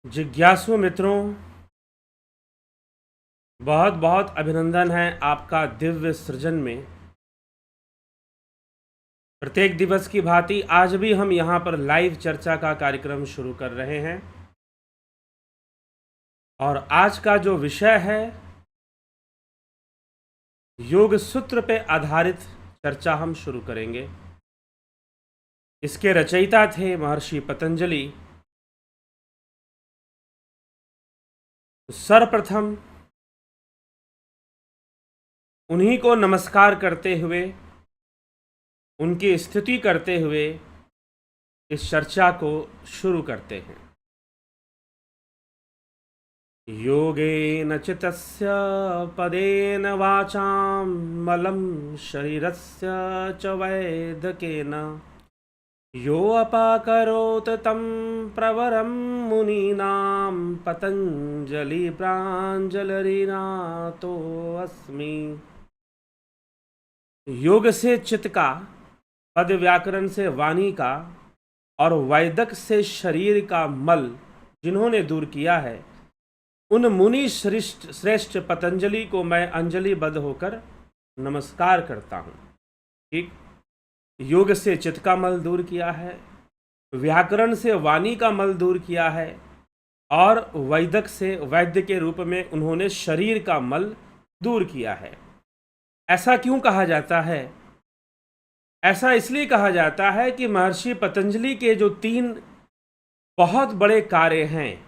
जिज्ञासु मित्रों, बहुत बहुत अभिनंदन है आपका दिव्य सृजन में। प्रत्येक दिवस की भांति आज भी हम यहाँ पर लाइव चर्चा का कार्यक्रम शुरू कर रहे हैं और आज का जो विषय है योग सूत्र पे आधारित चर्चा हम शुरू करेंगे। इसके रचयिता थे महर्षि पतंजलि। सर्वप्रथम उन्हीं को नमस्कार करते हुए, उनकी स्तुति करते हुए इस चर्चा को शुरू करते हैं। योगेन चित्तस्य पदेन वाचां मलं शरीरस्य च वैद्यकेन यो अपाकरोत् तं प्रवरं मुनीनां पतंजलि प्राञ्जलिर्नातो अस्मि। योग से चित्त का, पद व्याकरण से वाणी का और वैदक से शरीर का मल जिन्होंने दूर किया है, उन मुनि श्रेष्ठ पतंजलि को मैं अंजलिबद्ध होकर नमस्कार करता हूँ। ठीक, योग से चित्त का मल दूर किया है, व्याकरण से वाणी का मल दूर किया है और वैदक से वैद्य के रूप में उन्होंने शरीर का मल दूर किया है। ऐसा क्यों कहा जाता है? ऐसा इसलिए कहा जाता है कि महर्षि पतंजलि के जो 3 बहुत बड़े कार्य हैं,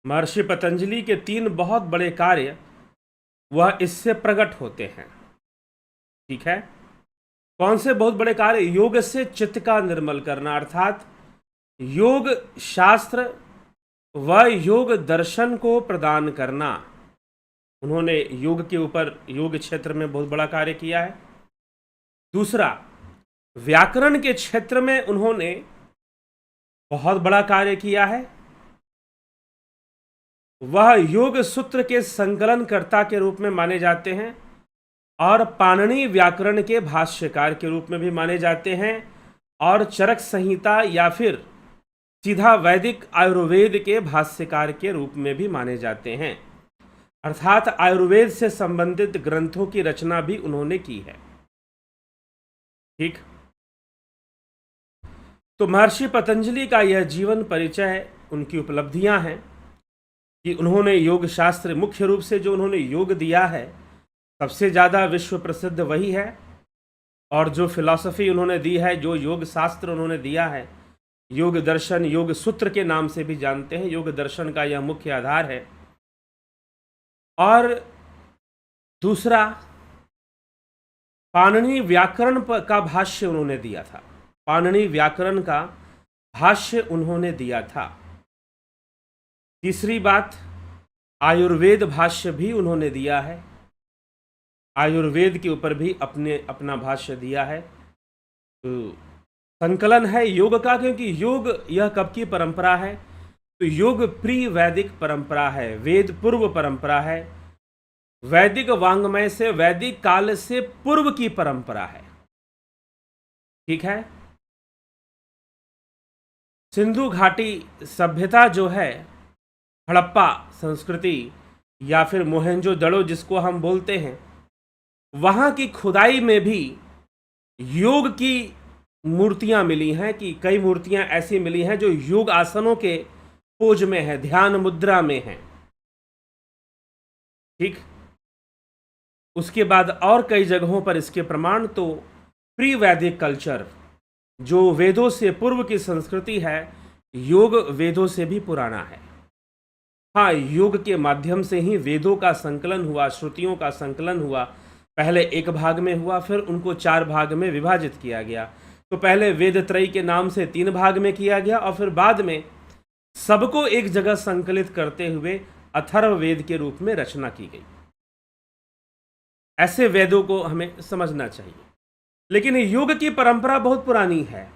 महर्षि पतंजलि के 3 बहुत बड़े कार्य वह इससे प्रकट होते हैं। ठीक है, कौन से बहुत बड़े कार्य? योग से चित्त का निर्मल करना, अर्थात योग शास्त्र व योग दर्शन को प्रदान करना। उन्होंने योग के ऊपर, योग क्षेत्र में बहुत बड़ा कार्य किया है। दूसरा, व्याकरण के क्षेत्र में उन्होंने बहुत बड़ा कार्य किया है। वह योग सूत्र के संकलनकर्ता के रूप में माने जाते हैं और पाणिनि व्याकरण के भाष्यकार के रूप में भी माने जाते हैं और चरक संहिता या फिर सीधा वैदिक आयुर्वेद के भाष्यकार के रूप में भी माने जाते हैं। अर्थात आयुर्वेद से संबंधित ग्रंथों की रचना भी उन्होंने की है। ठीक, तो महर्षि पतंजलि का यह जीवन परिचय, उनकी उपलब्धियां हैं कि उन्होंने योग शास्त्र, मुख्य रूप से जो उन्होंने योग दिया है, सबसे ज़्यादा विश्व प्रसिद्ध वही है। और जो फिलॉसफी उन्होंने दी है, जो योग शास्त्र उन्होंने दिया है, योग दर्शन, योग सूत्र के नाम से भी जानते हैं, योग दर्शन का यह मुख्य आधार है। और दूसरा, पाणिनि व्याकरण का भाष्य उन्होंने दिया था। पाणिनि व्याकरण का भाष्य उन्होंने दिया था। तीसरी बात, आयुर्वेद भाष्य भी उन्होंने दिया है। आयुर्वेद के ऊपर भी अपना भाष्य दिया है। तो संकलन है योग का, क्योंकि योग यह कब की परंपरा है? तो योग प्री वैदिक परंपरा है, वेद पूर्व परंपरा है, वैदिक वांग्मय से, वैदिक काल से पूर्व की परंपरा है। ठीक है, सिंधु घाटी सभ्यता जो है, हड़प्पा संस्कृति या फिर मोहेंजोदड़ो जिसको हम बोलते हैं, वहाँ की खुदाई में भी योग की मूर्तियाँ मिली हैं। कि कई मूर्तियाँ ऐसी मिली हैं जो योग आसनों के पोज में है, ध्यान मुद्रा में है। ठीक, उसके बाद और कई जगहों पर इसके प्रमाण। तो प्री वैदिक कल्चर, जो वेदों से पूर्व की संस्कृति है, योग वेदों से भी पुराना है। हाँ, योग के माध्यम से ही वेदों का संकलन हुआ, श्रुतियों का संकलन हुआ। पहले एक भाग में हुआ, फिर उनको 4 भाग में विभाजित किया गया। तो पहले वेद त्रयी के नाम से 3 भाग में किया गया और फिर बाद में सबको एक जगह संकलित करते हुए अथर्ववेद के रूप में रचना की गई। ऐसे वेदों को हमें समझना चाहिए। लेकिन योग की परंपरा बहुत पुरानी है।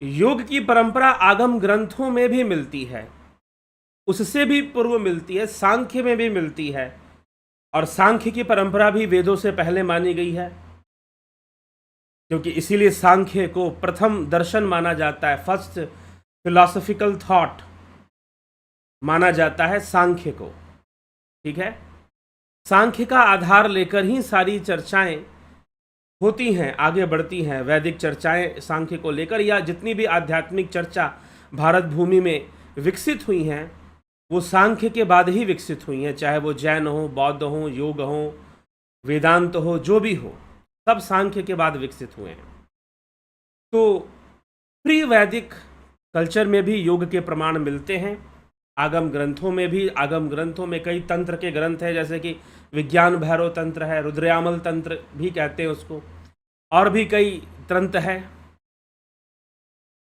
योग की परंपरा आगम ग्रंथों में भी मिलती है, उससे भी पूर्व मिलती है, सांख्य में भी मिलती है। और सांख्य की परंपरा भी वेदों से पहले मानी गई है, क्योंकि इसीलिए सांख्य को प्रथम दर्शन माना जाता है, फर्स्ट फिलॉसफिकल थॉट माना जाता है सांख्य को। ठीक है, सांख्य का आधार लेकर ही सारी चर्चाएं होती हैं, आगे बढ़ती हैं। वैदिक चर्चाएं सांख्य को लेकर, या जितनी भी आध्यात्मिक चर्चा भारत भूमि में विकसित हुई हैं वो सांख्य के बाद ही विकसित हुई हैं, चाहे वो जैन हो, बौद्ध हो, योग हो, वेदांत हो, जो भी हो, सब सांख्य के बाद विकसित हुए हैं। तो प्री वैदिक कल्चर में भी योग के प्रमाण मिलते हैं, आगम ग्रंथों में भी। आगम ग्रंथों में कई तंत्र के ग्रंथ हैं, जैसे कि विज्ञान भैरव तंत्र है, रुद्रयामल तंत्र भी कहते हैं उसको, और भी कई तंत्र है।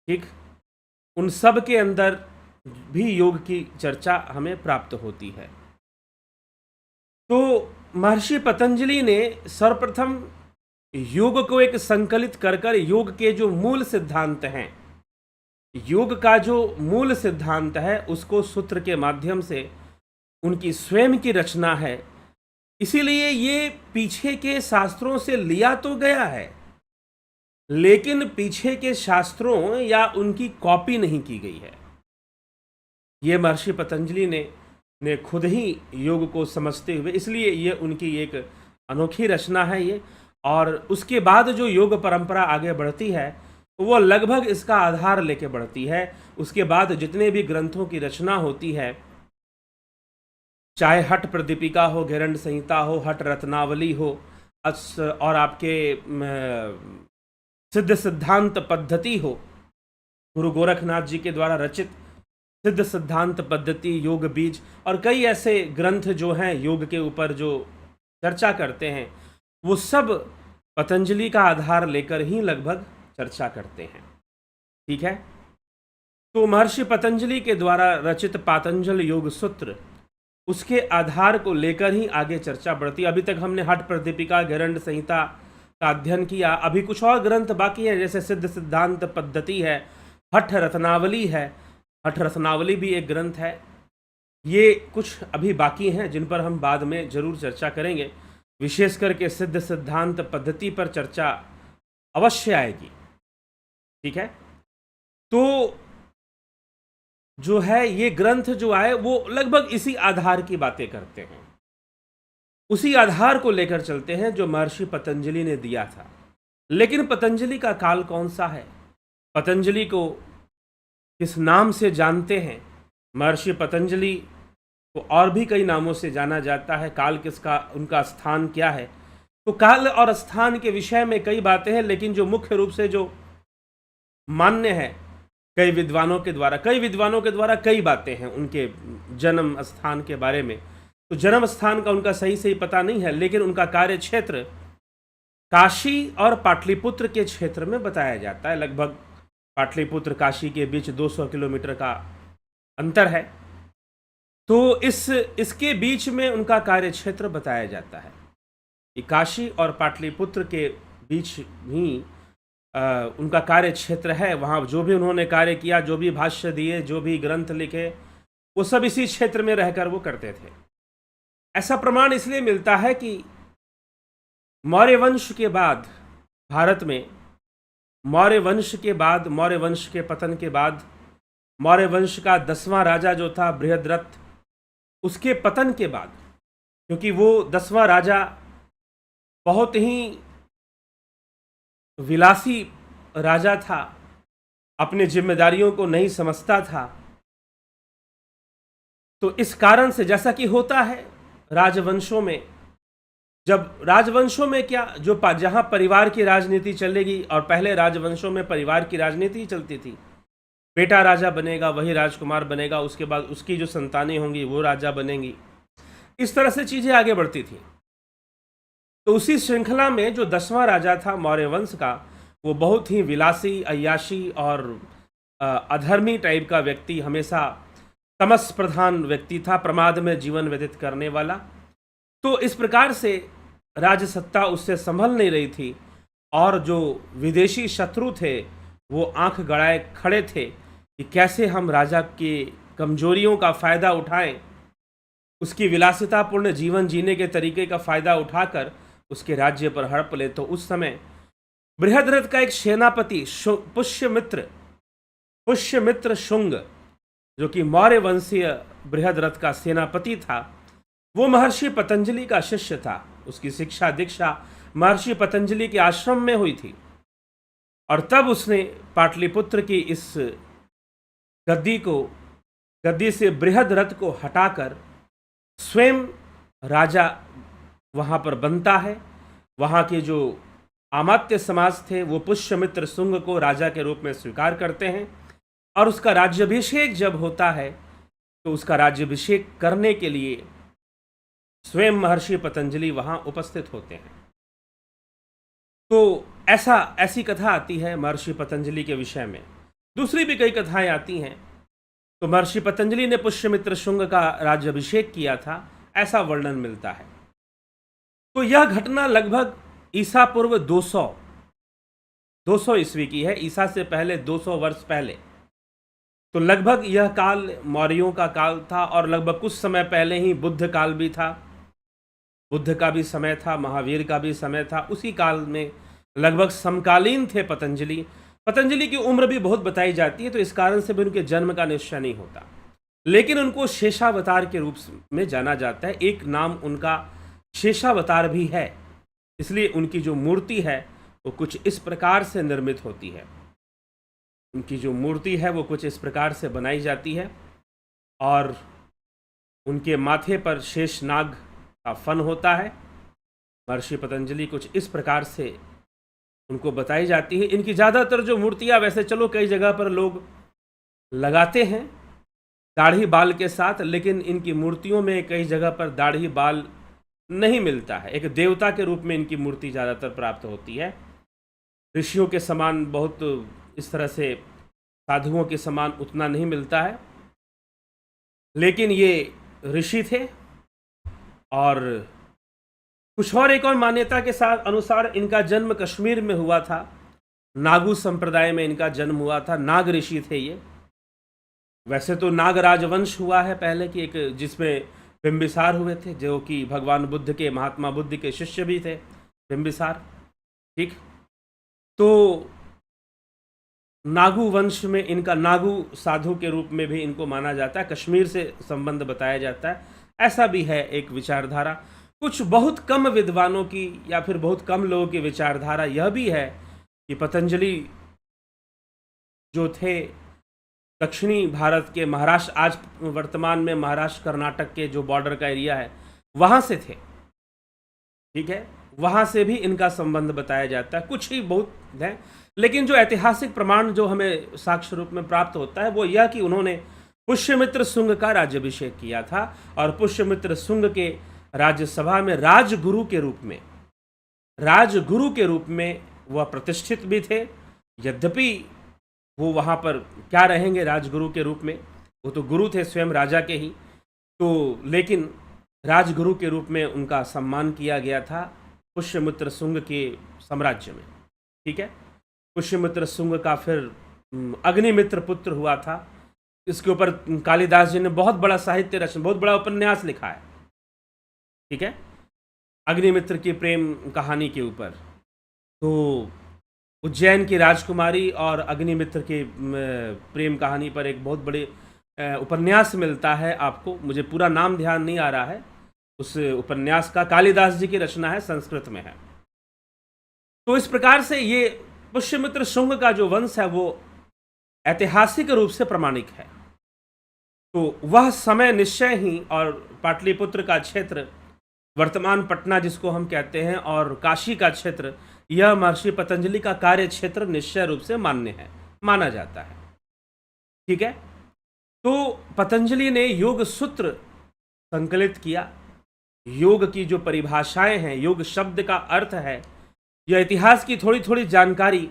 ठीक, उन सब के अंदर भी योग की चर्चा हमें प्राप्त होती है। तो महर्षि पतंजलि ने सर्वप्रथम योग को एक संकलित कर योग के जो मूल सिद्धांत हैं, योग का जो मूल सिद्धांत है, उसको सूत्र के माध्यम से उनकी स्वयं की रचना है। इसीलिए ये पीछे के शास्त्रों से लिया तो गया है, लेकिन पीछे के शास्त्रों या उनकी कॉपी नहीं की गई है। ये महर्षि पतंजलि ने खुद ही योग को समझते हुए, इसलिए ये उनकी एक अनोखी रचना है ये। और उसके बाद जो योग परंपरा आगे बढ़ती है वो लगभग इसका आधार लेके बढ़ती है। उसके बाद जितने भी ग्रंथों की रचना होती है, चाहे हठ प्रदीपिका हो, घेरंड संहिता हो, हठ रत्नावली हो, और आपके सिद्ध सिद्धांत पद्धति हो, गुरु गोरखनाथ जी के द्वारा रचित सिद्ध सिद्धांत पद्धति, योग बीज, और कई ऐसे ग्रंथ जो हैं योग के ऊपर जो चर्चा करते हैं, वो सब पतंजलि का आधार लेकर ही लगभग चर्चा करते हैं। ठीक है, तो महर्षि पतंजलि के द्वारा रचित पातंजल योग सूत्र, उसके आधार को लेकर ही आगे चर्चा बढ़ती। अभी तक हमने हठ प्रदीपिका, घेरंड संहिता का अध्ययन किया। अभी कुछ और ग्रंथ बाकी है, जैसे सिद्ध सिद्धांत पद्धति है, हठ रत्नावली है, हठ रत्नावली भी एक ग्रंथ है। ये कुछ अभी बाकी हैं जिन पर हम बाद में जरूर चर्चा करेंगे। विशेष करके सिद्ध सिद्धांत पद्धति पर चर्चा अवश्य आएगी। ठीक है, तो जो है ये ग्रंथ जो आए वो लगभग इसी आधार की बातें करते हैं, उसी आधार को लेकर चलते हैं जो महर्षि पतंजलि ने दिया था। लेकिन पतंजलि का काल कौन सा है, पतंजलि को किस नाम से जानते हैं? महर्षि पतंजलि को और भी कई नामों से जाना जाता है। काल किसका, उनका स्थान क्या है? तो काल और स्थान के विषय में कई बातें हैं, लेकिन जो मुख्य रूप से जो मान्य है कई विद्वानों के द्वारा कई बातें हैं उनके जन्म स्थान के बारे में। तो जन्म स्थान का उनका सही पता नहीं है, लेकिन उनका कार्य क्षेत्र काशी और पाटलिपुत्र के क्षेत्र में बताया जाता है। लगभग पाटलिपुत्र काशी के बीच 200 किलोमीटर का अंतर है, तो इसके बीच में उनका कार्य क्षेत्र बताया जाता है कि काशी और पाटलिपुत्र के बीच ही उनका कार्य क्षेत्र है। वहाँ जो भी उन्होंने कार्य किया, जो भी भाष्य दिए, जो भी ग्रंथ लिखे, वो सब इसी क्षेत्र में रहकर वो करते थे। ऐसा प्रमाण इसलिए मिलता है कि मौर्य वंश के बाद भारत में, मौर्य वंश के पतन के बाद, मौर्य वंश का 10वां राजा जो था बृहद्रथ, उसके पतन के बाद, क्योंकि वो 10वां राजा बहुत ही विलासी राजा था, अपने जिम्मेदारियों को नहीं समझता था, तो इस कारण से, जैसा कि होता है राजवंशों में, जब राजवंशों में क्या, जो जहां परिवार की राजनीति चलेगी, और पहले राजवंशों में परिवार की राजनीति चलती थी, बेटा राजा बनेगा, वही राजकुमार बनेगा, उसके बाद उसकी जो संतानें होंगी वो राजा बनेंगी, इस तरह से चीजें आगे बढ़ती थी। तो उसी श्रृंखला में जो 10वां राजा था मौर्य वंश का, वो बहुत ही विलासी, अय्याशी और अधर्मी टाइप का व्यक्ति, हमेशा तमस प्रधान व्यक्ति था, प्रमाद में जीवन व्यतीत करने वाला। तो इस प्रकार से राजसत्ता उससे संभल नहीं रही थी, और जो विदेशी शत्रु थे वो आंख गड़ाए खड़े थे कि कैसे हम राजा की कमजोरियों का फ़ायदा उठाएं, उसकी विलासितापूर्ण जीवन जीने के तरीके का फ़ायदा उठाकर उसके राज्य पर हड़प ले। तो उस समय बृहद्रथ का एक सेनापति पुष्यमित्र पुष्यमित्र शुंग, जो कि मौर्य वंशीय बृहद्रथ का सेनापति था, वो महर्षि पतंजलि का शिष्य था। उसकी शिक्षा दीक्षा महर्षि पतंजलि के आश्रम में हुई थी और तब उसने पाटलिपुत्र की इस गद्दी से बृहद्रथ को हटाकर स्वयं राजा वहाँ पर बनता है। वहाँ के जो अमात्य समाज थे वो पुष्यमित्र शुंग को राजा के रूप में स्वीकार करते हैं और उसका राज्याभिषेक जब होता है तो उसका राज्याभिषेक करने के लिए स्वयं महर्षि पतंजलि वहाँ उपस्थित होते हैं। तो ऐसी कथा आती है महर्षि पतंजलि के विषय में। दूसरी भी कई कथाएं आती हैं। तो महर्षि पतंजलि ने पुष्यमित्र शुंग का राज्याभिषेक किया था, ऐसा वर्णन मिलता है। तो यह घटना लगभग ईसा पूर्व 200 ईस्वी की है, ईसा से पहले 200 वर्ष पहले। तो लगभग यह काल मौर्यों का काल था और लगभग कुछ समय पहले ही बुद्ध काल भी था। बुद्ध का भी समय था, महावीर का भी समय था। उसी काल में लगभग समकालीन थे पतंजलि। पतंजलि की उम्र भी बहुत बताई जाती है, तो इस कारण से भी उनके जन्म का निश्चय नहीं होता, लेकिन उनको शेषावतार के रूप में जाना जाता है। एक नाम उनका शेषावतार भी है, इसलिए उनकी जो मूर्ति है वो कुछ इस प्रकार से निर्मित होती है। उनकी जो मूर्ति है वो कुछ इस प्रकार से बनाई जाती है और उनके माथे पर शेषनाग का फन होता है। महर्षि पतंजलि कुछ इस प्रकार से उनको बताई जाती है। इनकी ज़्यादातर जो मूर्तियाँ, वैसे चलो कई जगह पर लोग लगाते हैं दाढ़ी बाल के साथ, लेकिन इनकी मूर्तियों में कई जगह पर दाढ़ी बाल नहीं मिलता है। एक देवता के रूप में इनकी मूर्ति ज़्यादातर प्राप्त होती है। ऋषियों के समान बहुत इस तरह से साधुओं के समान उतना नहीं मिलता है, लेकिन ये ऋषि थे। और कुछ और एक और मान्यता के साथ अनुसार इनका जन्म कश्मीर में हुआ था। नागू संप्रदाय में इनका जन्म हुआ था। नाग ऋषि थे ये। वैसे तो नाग राजवंश हुआ है पहले की, एक जिसमें बिंबिसार हुए थे, जो कि भगवान बुद्ध के, महात्मा बुद्ध के शिष्य भी थे बिंबिसार। ठीक, तो नागू वंश में इनका, नागू साधु के रूप में भी इनको माना जाता है। कश्मीर से संबंध बताया जाता है, ऐसा भी है एक विचारधारा। कुछ बहुत कम विद्वानों की या फिर बहुत कम लोगों की विचारधारा यह भी है कि पतंजलि जो थे दक्षिणी भारत के महाराष्ट्र, आज वर्तमान में महाराष्ट्र कर्नाटक के जो बॉर्डर का एरिया है वहाँ से थे। ठीक है, वहाँ से भी इनका संबंध बताया जाता है। कुछ ही बहुत है, लेकिन जो ऐतिहासिक प्रमाण जो हमें साक्ष्य रूप में प्राप्त होता है वो यह कि उन्होंने पुष्यमित्र शुंग का राज्याभिषेक किया था और पुष्यमित्र शुंग के राज्यसभा में राजगुरु के रूप में वह प्रतिष्ठित भी थे। यद्यपि वो वहाँ पर क्या रहेंगे राजगुरु के रूप में, वो तो गुरु थे स्वयं राजा के ही, तो लेकिन राजगुरु के रूप में उनका सम्मान किया गया था पुष्यमित्र शुंग के साम्राज्य में। ठीक है, पुष्यमित्र शुंग का फिर अग्निमित्र पुत्र हुआ था। इसके ऊपर कालिदास जी ने बहुत बड़ा साहित्य रचना, बहुत बड़ा उपन्यास लिखा है। ठीक है, अग्निमित्र की प्रेम कहानी के ऊपर। तो उज्जैन की राजकुमारी और अग्निमित्र के प्रेम कहानी पर एक बहुत बड़े उपन्यास मिलता है आपको, मुझे पूरा नाम ध्यान नहीं आ रहा है उस उपन्यास का, कालिदास जी की रचना है, संस्कृत में है। तो इस प्रकार से ये पुष्यमित्र शुंग का जो वंश है वो ऐतिहासिक रूप से प्रमाणिक है। तो वह समय निश्चय ही, और पाटलिपुत्र का क्षेत्र, वर्तमान पटना जिसको हम कहते हैं, और काशी का क्षेत्र, यह महर्षि पतंजलि का कार्य क्षेत्र निश्चय रूप से माना जाता है। ठीक है, तो पतंजलि ने योग सूत्र संकलित किया। योग की जो परिभाषाएं हैं, योग शब्द का अर्थ है, यह इतिहास की थोड़ी थोड़ी जानकारी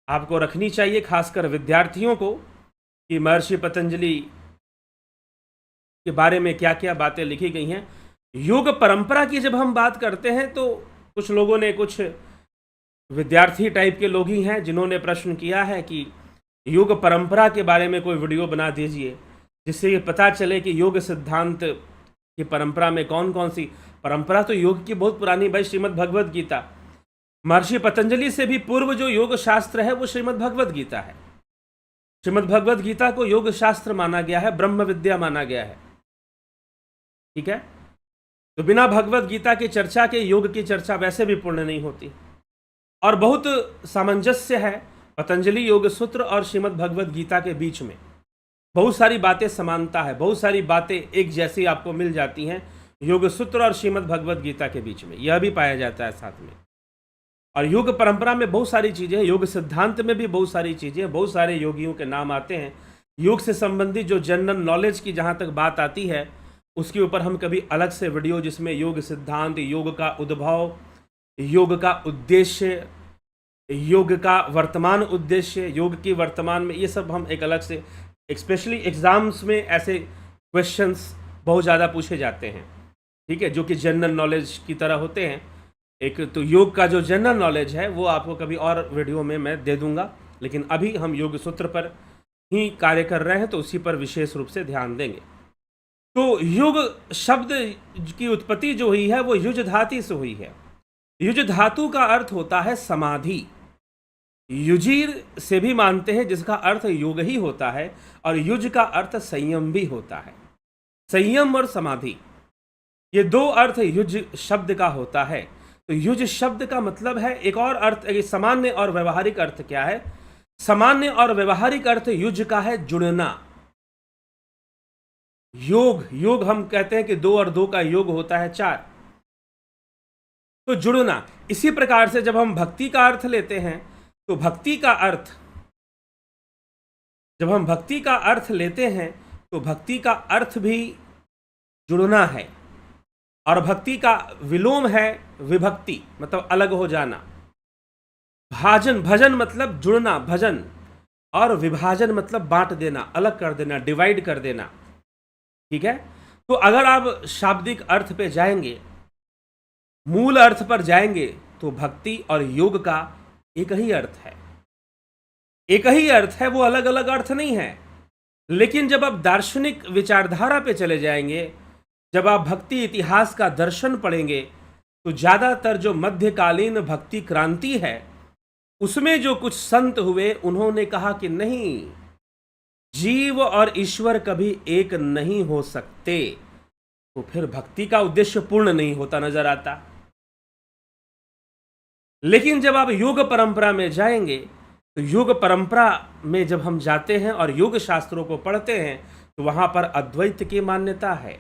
आपको रखनी चाहिए, खासकर विद्यार्थियों को, कि महर्षि पतंजलि के बारे में क्या क्या बातें लिखी गई हैं। योग परंपरा की जब हम बात करते हैं तो कुछ लोगों ने, कुछ विद्यार्थी टाइप के लोग ही हैं जिन्होंने प्रश्न किया है कि योग परंपरा के बारे में कोई वीडियो बना दीजिए, जिससे ये पता चले कि योग सिद्धांत की परंपरा में कौन कौन सी परंपरा। तो योग की बहुत पुरानी भाई श्रीमद् भगवद गीता, महर्षि पतंजलि से भी पूर्व जो योग शास्त्र है वो श्रीमद् भगवद गीता है। श्रीमद् भगवद गीता को योग शास्त्र माना गया है, ब्रह्म विद्या माना गया है। ठीक है, तो बिना भगवद गीता की चर्चा के योग की चर्चा वैसे भी पूर्ण नहीं होती। और बहुत सामंजस्य है पतंजलि योग सूत्र और श्रीमद् भगवद गीता के बीच में। बहुत सारी बातें समानता है, बहुत सारी बातें एक जैसी आपको मिल जाती हैं योग सूत्र और श्रीमद् भगवद गीता के बीच में, यह भी पाया जाता है साथ में। और योग परंपरा में बहुत सारी चीज़ें हैं, योग सिद्धांत में भी बहुत सारी चीज़ें, बहुत सारे योगियों के नाम आते हैं। योग से संबंधित जो जनरल नॉलेज की जहाँ तक बात आती है उसके ऊपर हम कभी अलग से वीडियो, जिसमें योग सिद्धांत, योग का उद्भव, योग का उद्देश्य, योग का वर्तमान उद्देश्य, योग की वर्तमान में, ये सब हम एक अलग से, स्पेशली एग्जाम्स में ऐसे क्वेश्चंस बहुत ज़्यादा पूछे जाते हैं। ठीक है, जो कि जनरल नॉलेज की तरह होते हैं। एक तो योग का जो जनरल नॉलेज है वो आपको कभी और वीडियो में मैं दे दूंगा, लेकिन अभी हम योग सूत्र पर ही कार्य कर रहे हैं तो उसी पर विशेष रूप से ध्यान देंगे। तो युग शब्द की उत्पत्ति जो हुई है वो युज धातु से हुई है। युज धातु का अर्थ होता है समाधि। युजीर से भी मानते हैं जिसका अर्थ योग ही होता है, और युज का अर्थ संयम भी होता है। संयम और समाधि, ये दो अर्थ युज शब्द का होता है। तो युज शब्द का मतलब है, एक और अर्थ, सामान्य और व्यवहारिक अर्थ क्या है? सामान्य और व्यवहारिक अर्थ युज का है जुड़ना। योग हम कहते हैं कि 2 और 2 का योग होता है 4, तो जुड़ना। इसी प्रकार से जब हम भक्ति का अर्थ लेते हैं तो भक्ति का अर्थ, जब हम भक्ति का अर्थ लेते हैं तो भक्ति का अर्थ भी जुड़ना है, और भक्ति का विलोम है विभक्ति, मतलब अलग हो जाना। भजन मतलब जुड़ना, भजन, और विभाजन मतलब बांट देना, अलग कर देना, डिवाइड कर देना। ठीक है, तो अगर आप शाब्दिक अर्थ पे जाएंगे, मूल अर्थ पर जाएंगे, तो भक्ति और योग का एक ही अर्थ है, एक ही अर्थ है, वो अलग अलग अर्थ नहीं है। लेकिन जब आप दार्शनिक विचारधारा पे चले जाएंगे, जब आप भक्ति इतिहास का दर्शन पढ़ेंगे, तो ज़्यादातर जो मध्यकालीन भक्ति क्रांति है उसमें जो कुछ संत हुए, उन्होंने कहा कि नहीं, जीव और ईश्वर कभी एक नहीं हो सकते, तो फिर भक्ति का उद्देश्य पूर्ण नहीं होता नजर आता। लेकिन जब आप योग परंपरा में जाएंगे, तो योग परंपरा में जब हम जाते हैं और योग शास्त्रों को पढ़ते हैं, तो वहां पर अद्वैत की मान्यता है।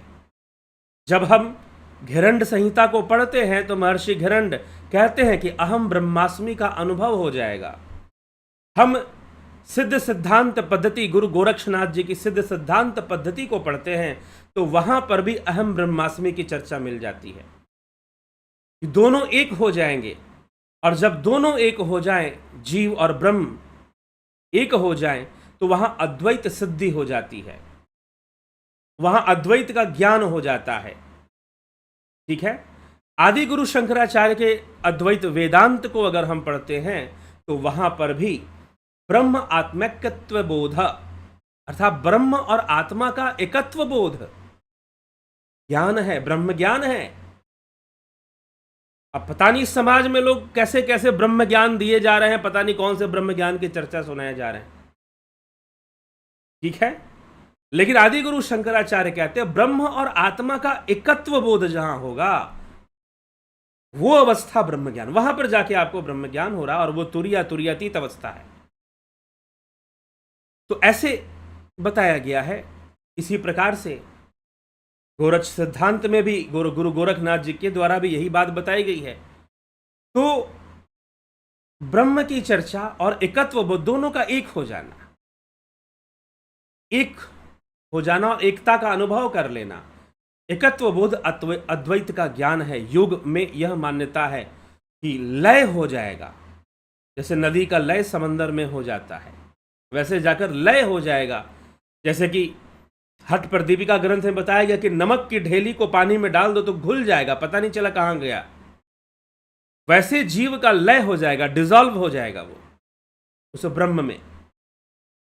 जब हम घिरंड संहिता को पढ़ते हैं तो महर्षि घिरंड कहते हैं कि अहम ब्रह्मास्मि का अनुभव हो जाएगा। हम सिद्ध सिद्धांत पद्धति, गुरु गोरक्षनाथ जी की सिद्ध सिद्धांत पद्धति को पढ़ते हैं तो वहां पर भी अहम ब्रह्मास्मि की चर्चा मिल जाती है। दोनों एक हो जाएंगे, और जब दोनों एक हो जाएं, जीव और ब्रह्म एक हो जाएं, तो वहां अद्वैत सिद्धि हो जाती है, वहां अद्वैत का ज्ञान हो जाता है। ठीक है, आदि गुरु शंकराचार्य के अद्वैत वेदांत को अगर हम पढ़ते हैं तो वहां पर भी ब्रह्म आत्मैक्यत्व बोध, अर्थात ब्रह्म और आत्मा का एकत्व बोध ज्ञान है, ब्रह्म ज्ञान है। अब पता नहीं समाज में लोग कैसे कैसे ब्रह्म ज्ञान दिए जा रहे हैं, पता नहीं कौन से ब्रह्म ज्ञान की चर्चा सुनाए जा रहे हैं। ठीक है, लेकिन आदि गुरु शंकराचार्य कहते हैं ब्रह्म और आत्मा का एकत्व बोध जहां होगा, वो अवस्था ब्रह्म ज्ञान, वहां पर जाके आपको ब्रह्म ज्ञान हो रहा, और वो तुरीयातीत अवस्था है। तो ऐसे बताया गया है। इसी प्रकार से गोरक्ष सिद्धांत में भी गुरु गोरखनाथ जी के द्वारा भी यही बात बताई गई है। तो ब्रह्म की चर्चा और एकत्व बोध दोनों का एक हो जाना, एक हो जाना और एकता का अनुभव कर लेना, एकत्व बोध अद्वैत का ज्ञान है। योग में यह मान्यता है कि लय हो जाएगा, जैसे नदी का लय समंदर में हो जाता है, वैसे जाकर लय हो जाएगा। जैसे कि हठ प्रदीपिका ग्रंथ में बताया गया कि नमक की ढेली को पानी में डाल दो तो घुल जाएगा, पता नहीं चला कहां गया। वैसे जीव का लय हो जाएगा, डिसॉल्व हो जाएगा वो उस ब्रह्म में।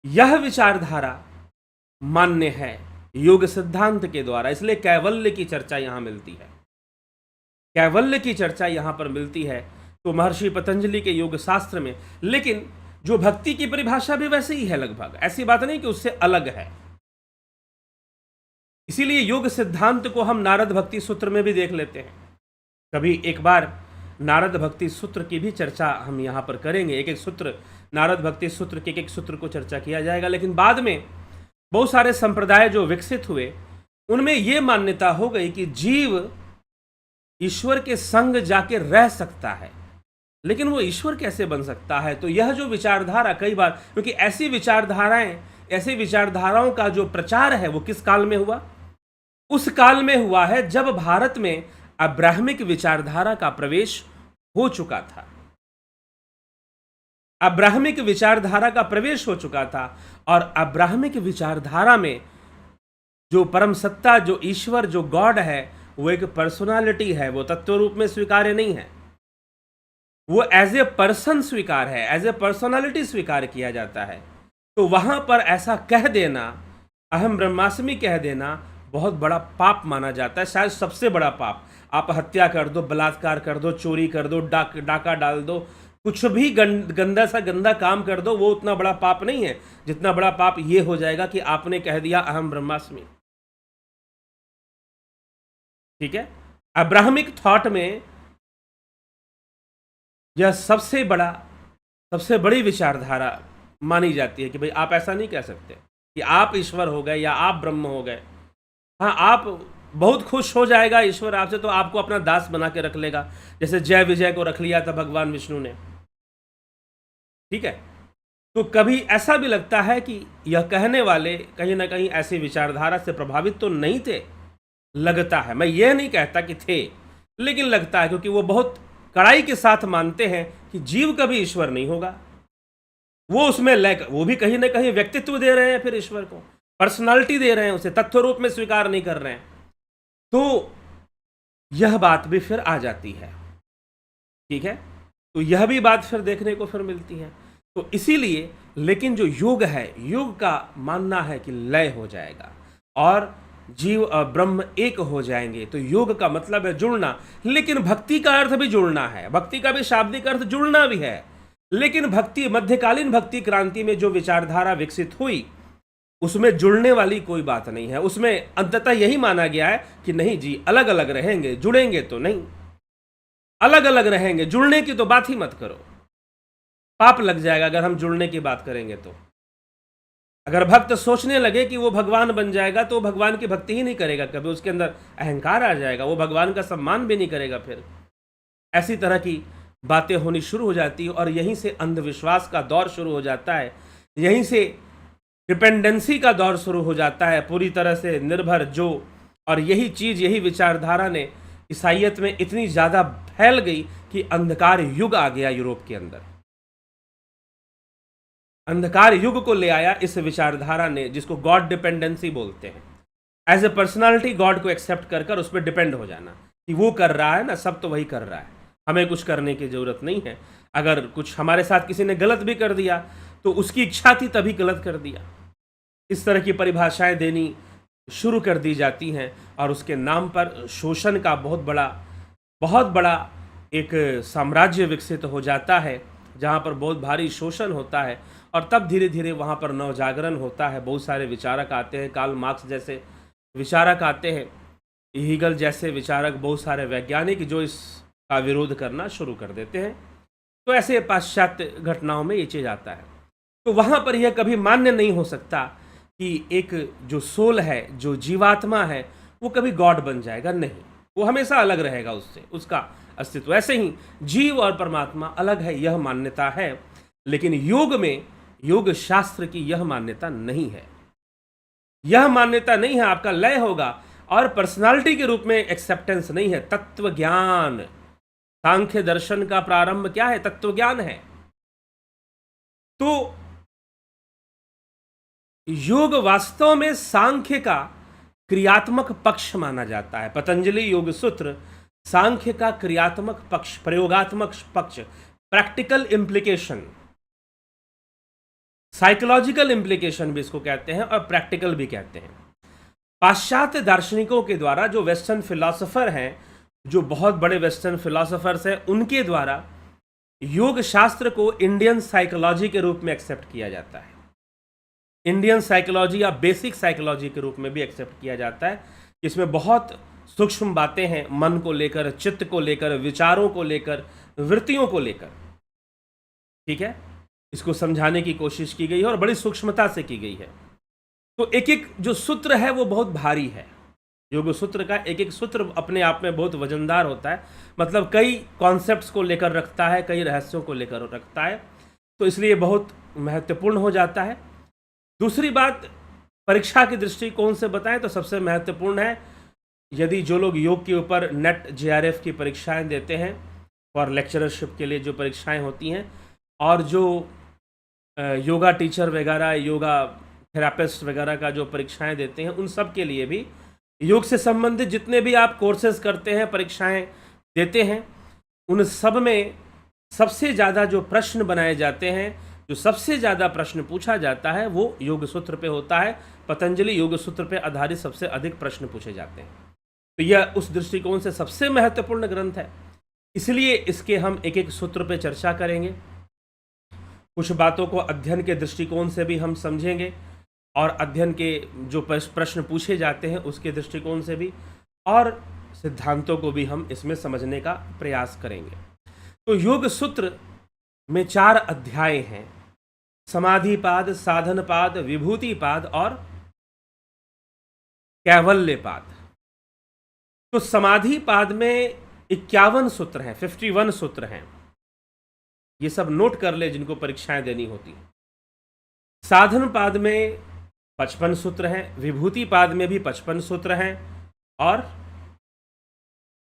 यह विचारधारा मान्य है योग सिद्धांत के द्वारा, इसलिए कैवल्य की चर्चा यहां मिलती है। कैवल्य की चर्चा यहां पर मिलती है तो महर्षि पतंजलि के योग शास्त्र में। लेकिन जो भक्ति की परिभाषा भी वैसे ही है लगभग, ऐसी बात नहीं कि उससे अलग है। इसीलिए योग सिद्धांत को हम नारद भक्ति सूत्र में भी देख लेते हैं। कभी एक बार नारद भक्ति सूत्र की भी चर्चा हम यहाँ पर करेंगे। एक एक सूत्र, नारद भक्ति सूत्र के एक एक सूत्र को चर्चा किया जाएगा। लेकिन बाद में बहुत सारे संप्रदाय जो विकसित हुए, उनमें यह मान्यता हो गई कि जीव ईश्वर के संग जाके रह सकता है, लेकिन वो ईश्वर कैसे बन सकता है? तो यह जो विचारधारा कई बार, क्योंकि ऐसी विचारधाराओं का जो प्रचार है वो किस काल में हुआ? उस काल में हुआ है जब भारत में अब्राह्मिक विचारधारा का प्रवेश हो चुका था। अब्राह्मिक विचारधारा का प्रवेश हो चुका था और अब्राह्मिक विचारधारा में जो परम सत्ता, जो ईश्वर, जो गॉड है, वो एक पर्सनालिटी है, वो तत्व रूप में स्वीकार्य नहीं है। वो एज ए पर्सन स्वीकार है, एज ए पर्सनालिटी स्वीकार किया जाता है। तो वहां पर ऐसा कह देना, अहम ब्रह्मास्मि कह देना, बहुत बड़ा पाप माना जाता है, शायद सबसे बड़ा पाप। आप हत्या कर दो, बलात्कार कर दो, चोरी कर दो, डाका डाल दो, कुछ भी गंदा सा गंदा काम कर दो, वो उतना बड़ा पाप नहीं है जितना बड़ा पाप ये हो जाएगा कि आपने कह दिया अहम ब्रह्मास्मि। ठीक है, अब्राह्मिक थॉट में यह सबसे बड़ी विचारधारा मानी जाती है कि भाई आप ऐसा नहीं कह सकते कि आप ईश्वर हो गए या आप ब्रह्म हो गए। हाँ, आप बहुत खुश हो जाएगा ईश्वर आपसे, तो आपको अपना दास बना के रख लेगा, जैसे जय विजय को रख लिया था भगवान विष्णु ने। ठीक है, तो कभी ऐसा भी लगता है कि यह कहने वाले कहीं ना कहीं ऐसी विचारधारा से प्रभावित तो नहीं थे, लगता है। मैं यह नहीं कहता कि थे, लेकिन लगता है, क्योंकि वो बहुत कड़ाई के साथ मानते हैं कि जीव कभी ईश्वर नहीं होगा। वो उसमें वो भी कहीं ना कहीं व्यक्तित्व दे रहे हैं, फिर ईश्वर को पर्सनालिटी दे रहे हैं, उसे तत्व रूप में स्वीकार नहीं कर रहे हैं। तो यह बात भी फिर आ जाती है। ठीक है, तो यह भी बात फिर देखने को फिर मिलती है। तो इसीलिए, लेकिन जो योग है, योग का मानना है कि लय हो जाएगा और जीव और ब्रह्म एक हो जाएंगे। तो योग का मतलब है जुड़ना, लेकिन भक्ति का अर्थ भी जुड़ना है। भक्ति का भी शाब्दिक अर्थ जुड़ना भी है। लेकिन भक्ति, मध्यकालीन भक्ति क्रांति में जो विचारधारा विकसित हुई, उसमें जुड़ने वाली कोई बात नहीं है। उसमें अंततः यही माना गया है कि नहीं जी, अलग अलग रहेंगे, जुड़ेंगे तो नहीं, अलग अलग रहेंगे, जुड़ने की तो बात ही मत करो, पाप लग जाएगा अगर हम जुड़ने की बात करेंगे। तो अगर भक्त सोचने लगे कि वो भगवान बन जाएगा, तो भगवान की भक्ति ही नहीं करेगा कभी, उसके अंदर अहंकार आ जाएगा, वो भगवान का सम्मान भी नहीं करेगा। फिर ऐसी तरह की बातें होनी शुरू हो जाती है और यहीं से अंधविश्वास का दौर शुरू हो जाता है, यहीं से डिपेंडेंसी का दौर शुरू हो जाता है, पूरी तरह से निर्भर जो। और यही चीज, यही विचारधारा ने ईसाइयत में इतनी ज्यादा फैल गई कि अंधकार युग आ गया यूरोप के अंदर। अंधकार युग को ले आया इस विचारधारा ने, जिसको गॉड डिपेंडेंसी बोलते हैं। एज ए पर्सनालिटी गॉड को एक्सेप्ट कर कर उस पर डिपेंड हो जाना कि वो कर रहा है ना, सब तो वही कर रहा है, हमें कुछ करने की जरूरत नहीं है। अगर कुछ हमारे साथ किसी ने गलत भी कर दिया तो उसकी इच्छा थी तभी गलत कर दिया। इस तरह की परिभाषाएं देनी शुरू कर दी जाती हैं और उसके नाम पर शोषण का बहुत बड़ा एक साम्राज्य विकसित हो जाता है, जहाँ पर बहुत भारी शोषण होता है। और तब धीरे धीरे वहाँ पर नवजागरण होता है, बहुत सारे विचारक आते हैं, कार्ल मार्क्स जैसे विचारक आते हैं, हीगल जैसे विचारक, बहुत सारे वैज्ञानिक जो इसका विरोध करना शुरू कर देते हैं। तो ऐसे पाश्चात्य घटनाओं में ये चीज़ आता है। तो वहाँ पर यह कभी मान्य नहीं हो सकता कि एक जो सोल है, जो जीवात्मा है, वो कभी गॉड बन जाएगा, नहीं, वो हमेशा अलग रहेगा उससे, उसका अस्तित्व। ऐसे ही जीव और परमात्मा अलग है, यह मान्यता है। लेकिन योग में, योग शास्त्र की यह मान्यता नहीं है। यह मान्यता नहीं है, आपका लय होगा और पर्सनालिटी के रूप में एक्सेप्टेंस नहीं है। तत्व ज्ञान, सांख्य दर्शन का प्रारंभ क्या है? तत्व ज्ञान है। तो योग वास्तव में सांख्य का क्रियात्मक पक्ष माना जाता है। पतंजलि योग सूत्र सांख्य का क्रियात्मक पक्ष, प्रयोगात्मक पक्ष, प्रैक्टिकल इंप्लीकेशन, साइकोलॉजिकल इंप्लीकेशन भी इसको कहते हैं और प्रैक्टिकल भी कहते हैं। पाश्चात्य दार्शनिकों के द्वारा, जो वेस्टर्न फिलोसोफर हैं, जो बहुत बड़े वेस्टर्न फिलोसोफर्स हैं, उनके द्वारा योग शास्त्र को इंडियन साइकोलॉजी के रूप में एक्सेप्ट किया जाता है, इंडियन साइकोलॉजी या बेसिक साइकोलॉजी के रूप में भी एक्सेप्ट किया जाता है। इसमें बहुत सूक्ष्म बातें हैं, मन को लेकर, चित्त को लेकर, विचारों को लेकर, वृत्तियों को लेकर, ठीक है। इसको समझाने की कोशिश की गई है और बड़ी सूक्ष्मता से की गई है। तो एक एक जो सूत्र है वो बहुत भारी है। योग सूत्र का एक एक सूत्र अपने आप में बहुत वजनदार होता है, मतलब कई कॉन्सेप्ट्स को लेकर रखता है, कई रहस्यों को लेकर रखता है, तो इसलिए बहुत महत्वपूर्ण हो जाता है। दूसरी बात, परीक्षा के दृष्टिकोण से बताएं तो सबसे महत्वपूर्ण है, यदि जो लोग योग के ऊपर नेट JRF की परीक्षाएं देते हैं और लेक्चरशिप के लिए जो परीक्षाएं होती हैं, और जो योगा टीचर वगैरह, योगा थेरापिस्ट वगैरह का जो परीक्षाएं देते हैं, उन सब के लिए भी योग से संबंधित जितने भी आप कोर्सेज करते हैं, परीक्षाएं देते हैं, उन सब में सबसे ज़्यादा जो प्रश्न बनाए जाते हैं, जो सबसे ज़्यादा प्रश्न पूछा जाता है, वो योग सूत्र पे होता है। पतंजलि योग सूत्र पे आधारित सबसे अधिक प्रश्न पूछे जाते हैं। तो यह उस दृष्टिकोण से सबसे महत्वपूर्ण ग्रंथ है, इसलिए इसके हम एक एक सूत्र पे चर्चा करेंगे। कुछ बातों को अध्ययन के दृष्टिकोण से भी हम समझेंगे और अध्ययन के जो प्रश्न पूछे जाते हैं उसके दृष्टिकोण से भी, और सिद्धांतों को भी हम इसमें समझने का प्रयास करेंगे। तो योग सूत्र में 4 अध्याय हैं, समाधिपाद, साधनपाद, विभूतिपाद और कैवल्यपाद। तो समाधिपाद में 51 सूत्र हैं, 51 सूत्र हैं, ये सब नोट कर ले जिनको परीक्षाएं देनी होती। साधनपाद में 55 सूत्र हैं, विभूतिपाद में भी 55 सूत्र हैं, और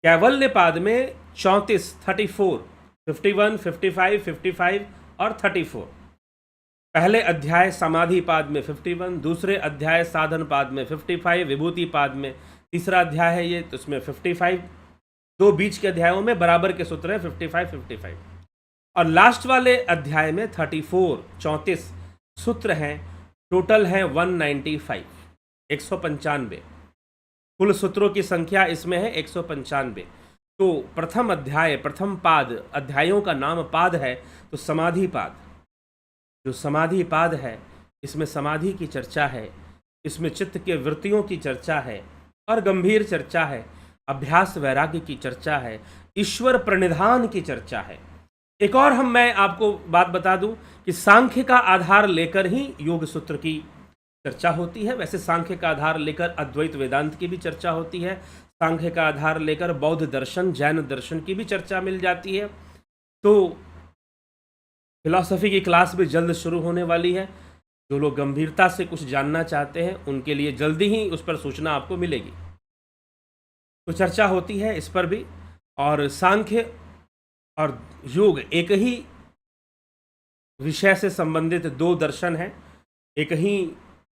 कैवल्यपाद में 34, 34, 51, 55, 55 और 34। पहले अध्याय समाधिपाद में 51, दूसरे अध्याय साधनपाद में 55, विभूतिपाद में तीसरा अध्याय है ये, तो उसमें 55, 2 बीच के अध्यायों में बराबर के सूत्र हैं 55, 55, और लास्ट वाले अध्याय में 34, 34 सूत्र हैं। टोटल है 195, 195। कुल सूत्रों की संख्या इसमें है 195। तो प्रथम अध्याय, प्रथम पाद, अध्यायों का नाम पाद है, तो समाधिपाद। जो समाधिपाद है, इसमें समाधि की चर्चा है, इसमें चित्त के वृत्तियों की चर्चा है और गंभीर चर्चा है, अभ्यास वैराग्य की चर्चा है, ईश्वर प्रणिधान की चर्चा है। एक और मैं आपको बात बता दूं कि सांख्य का आधार लेकर ही योग सूत्र की चर्चा होती है। वैसे सांख्य का आधार लेकर अद्वैत वेदांत की भी चर्चा होती है, सांख्य का आधार लेकर बौद्ध दर्शन, जैन दर्शन की भी चर्चा मिल जाती है। तो फिलॉसफी की क्लास भी जल्द शुरू होने वाली है। जो लोग गंभीरता से कुछ जानना चाहते हैं उनके लिए जल्दी ही उस पर सूचना आपको मिलेगी। तो चर्चा होती है इस पर भी। और सांख्य और योग एक ही विषय से संबंधित 2 दर्शन हैं, एक ही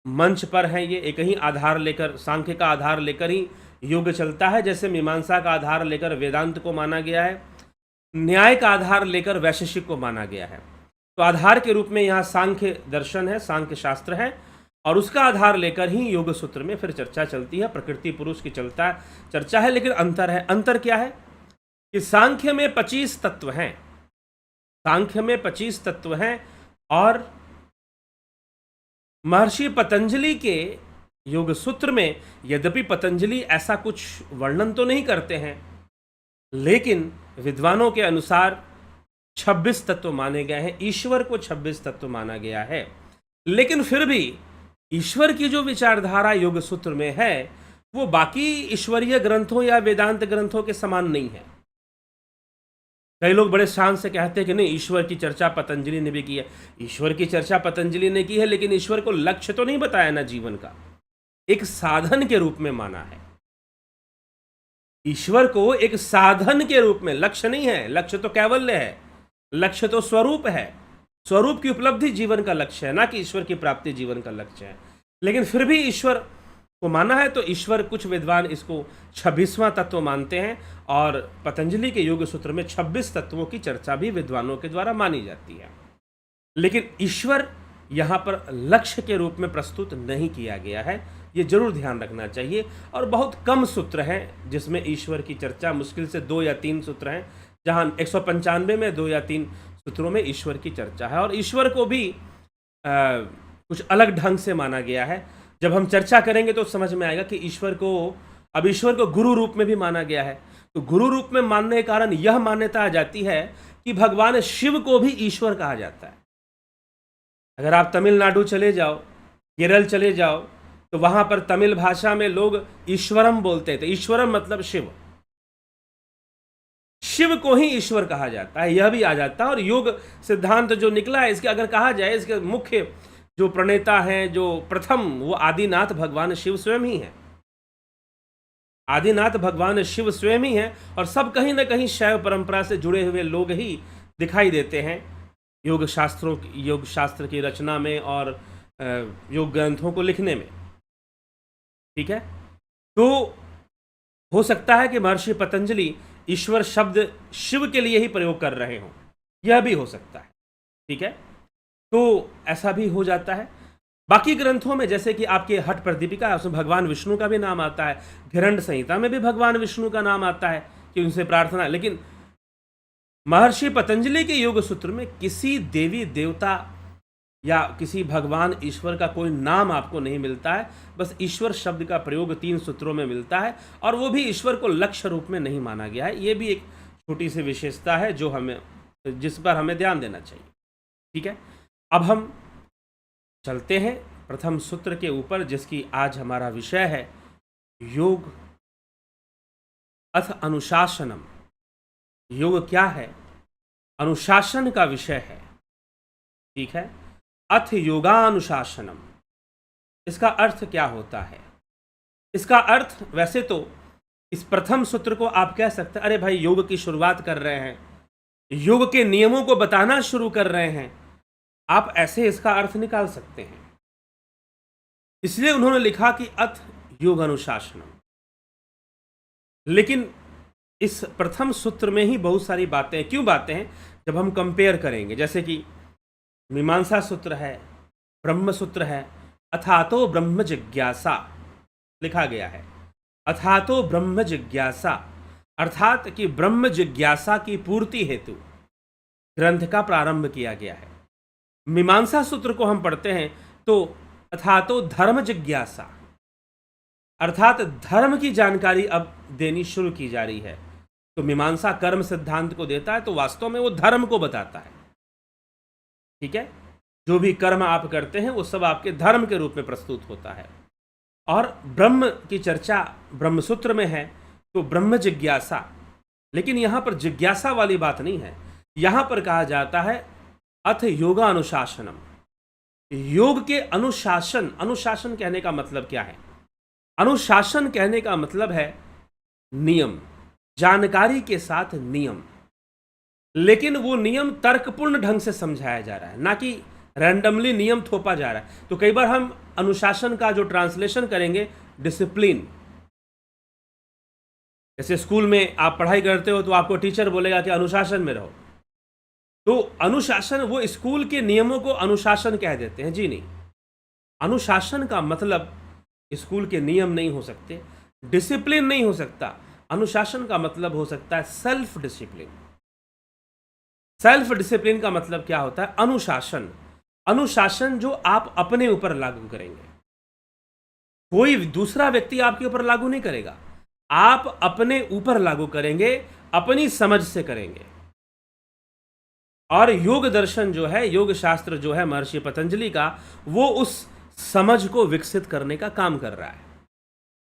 मंच पर हैं ये, एक ही आधार लेकर, सांख्य का आधार लेकर ही योग चलता है। जैसे मीमांसा का आधार लेकर वेदांत को माना गया है, न्याय का आधार लेकर वैशेषिक को माना गया है। तो आधार के रूप में यहाँ सांख्य दर्शन है, सांख्य शास्त्र है, और उसका आधार लेकर ही योग सूत्र में फिर चर्चा चलती है। प्रकृति पुरुष की चर्चा है, लेकिन अंतर है। अंतर क्या है कि सांख्य में 25 तत्व हैं, सांख्य में 25 तत्व हैं, और महर्षि पतंजलि के योग सूत्र में, यद्यपि पतंजलि ऐसा कुछ वर्णन तो नहीं करते हैं, लेकिन विद्वानों के अनुसार 26 तत्व माने गए हैं। ईश्वर को 26 तत्व माना गया है, लेकिन फिर भी ईश्वर की जो विचारधारा योग सूत्र में है वो बाकी ईश्वरीय ग्रंथों या वेदांत ग्रंथों के समान नहीं है। कई लोग बड़े शान से कहते हैं कि नहीं, ईश्वर की चर्चा पतंजलि ने भी की है। ईश्वर की चर्चा पतंजलि ने की है, लेकिन ईश्वर को लक्ष्य तो नहीं बताया ना जीवन का, एक साधन के रूप में माना है। ईश्वर को एक साधन के रूप में, लक्ष्य नहीं है। लक्ष्य तो कैवल्य है, लक्ष्य तो स्वरूप है, स्वरूप की उपलब्धि जीवन का लक्ष्य है, ना कि ईश्वर की प्राप्ति जीवन का लक्ष्य है। लेकिन फिर भी ईश्वर को माना है, तो ईश्वर, कुछ विद्वान इसको 26वां तत्व मानते हैं, और पतंजलि के योग सूत्र में 26 तत्वों की चर्चा भी विद्वानों के द्वारा मानी जाती है। लेकिन ईश्वर यहाँ पर लक्ष्य के रूप में प्रस्तुत नहीं किया गया है, ये जरूर ध्यान रखना चाहिए। और बहुत कम सूत्र हैं जिसमें ईश्वर की चर्चा, मुश्किल से 2 या 3 सूत्र हैं जहाँ 195 में 2 या 3 सूत्रों में ईश्वर की चर्चा है। और ईश्वर को भी कुछ अलग ढंग से माना गया है। जब हम चर्चा करेंगे तो समझ में आएगा कि ईश्वर को गुरु रूप में भी माना गया है। तो गुरु रूप में मानने के कारण यह मान्यता आ जाती है कि भगवान शिव को भी ईश्वर कहा जाता है। अगर आप तमिलनाडु चले जाओ, केरल चले जाओ, तो वहां पर तमिल भाषा में लोग ईश्वरम बोलते थे। ईश्वरम मतलब शिव। शिव को ही ईश्वर कहा जाता है, यह भी आ जाता है। और योग सिद्धांत जो निकला है, इसके अगर कहा जाए, इसके मुख्य जो प्रणेता हैं, जो प्रथम, वो आदिनाथ भगवान शिव स्वयं ही हैं। आदिनाथ भगवान शिव स्वयं ही हैं। और सब कहीं ना कहीं शैव परंपरा से जुड़े हुए लोग ही दिखाई देते हैं योग शास्त्र की रचना में और योग ग्रंथों को लिखने में। ठीक है, तो हो सकता है कि महर्षि पतंजलि ईश्वर शब्द शिव के लिए ही प्रयोग कर रहे हों, यह भी हो सकता है। ठीक है, तो ऐसा भी हो जाता है। बाकी ग्रंथों में जैसे कि आपके हठ प्रदीपिका है, उसमें भगवान विष्णु का भी नाम आता है। हिरण्य संहिता में भी भगवान विष्णु का नाम आता है कि उनसे प्रार्थना। लेकिन महर्षि पतंजलि के योग सूत्र में किसी देवी देवता या किसी भगवान ईश्वर का कोई नाम आपको नहीं मिलता है। बस ईश्वर शब्द का प्रयोग 3 सूत्रों में मिलता है, और वो भी ईश्वर को लक्ष्य रूप में नहीं माना गया है। ये भी एक छोटी सी विशेषता है जिस पर हमें ध्यान देना चाहिए। ठीक है, अब हम चलते हैं प्रथम सूत्र के ऊपर, जिसकी आज हमारा विषय है योग अथ अनुशासनम। योग क्या है? अनुशासन का विषय है। ठीक है, अथ योगानुशासनम, इसका अर्थ क्या होता है? इसका अर्थ वैसे तो इस प्रथम सूत्र को आप कह सकते हैं, अरे भाई योग की शुरुआत कर रहे हैं, योग के नियमों को बताना शुरू कर रहे हैं, आप ऐसे इसका अर्थ निकाल सकते हैं। इसलिए उन्होंने लिखा कि अथ योग अनुशासनम। लेकिन इस प्रथम सूत्र में ही बहुत सारी बातें हैं। क्यों बातें हैं? जब हम कंपेयर करेंगे, जैसे कि मीमांसा सूत्र है, ब्रह्म सूत्र है, अथातो ब्रह्म जिज्ञासा लिखा गया है। अथातो ब्रह्म जिज्ञासा अर्थात कि ब्रह्म जिज्ञासा की पूर्ति हेतु ग्रंथ का प्रारंभ किया गया है। मीमांसा सूत्र को हम पढ़ते हैं तो अथातो धर्म जिज्ञासा अर्थात धर्म की जानकारी अब देनी शुरू की जा रही है। तो मीमांसा कर्म सिद्धांत को देता है, तो वास्तव में वो धर्म को बताता है। ठीक है, जो भी कर्म आप करते हैं वो सब आपके धर्म के रूप में प्रस्तुत होता है। और ब्रह्म की चर्चा ब्रह्मसूत्र में है, तो ब्रह्म जिज्ञासा। लेकिन यहां पर जिज्ञासा वाली बात नहीं है, यहां पर कहा जाता है अथ योगानुशासनम। योग के अनुशासन, अनुशासन कहने का मतलब क्या है? अनुशासन कहने का मतलब है नियम, जानकारी के साथ नियम। लेकिन वो नियम तर्कपूर्ण ढंग से समझाया जा रहा है, ना कि रैंडमली नियम थोपा जा रहा है। तो कई बार हम अनुशासन का जो ट्रांसलेशन करेंगे डिसिप्लिन, जैसे स्कूल में आप पढ़ाई करते हो तो आपको टीचर बोलेगा कि अनुशासन में रहो, तो अनुशासन, वो स्कूल के नियमों को अनुशासन कह देते हैं। जी नहीं, अनुशासन का मतलब स्कूल के नियम नहीं हो सकते, डिसिप्लिन नहीं हो सकता। अनुशासन का मतलब हो सकता है सेल्फ डिसिप्लिन। सेल्फ डिसिप्लिन का मतलब क्या होता है? अनुशासन। अनुशासन जो आप अपने ऊपर लागू करेंगे, कोई दूसरा व्यक्ति आपके ऊपर लागू नहीं करेगा, आप अपने ऊपर लागू करेंगे, अपनी समझ से करेंगे। और योग दर्शन जो है, योग शास्त्र जो है महर्षि पतंजलि का, वो उस समझ को विकसित करने का काम कर रहा है,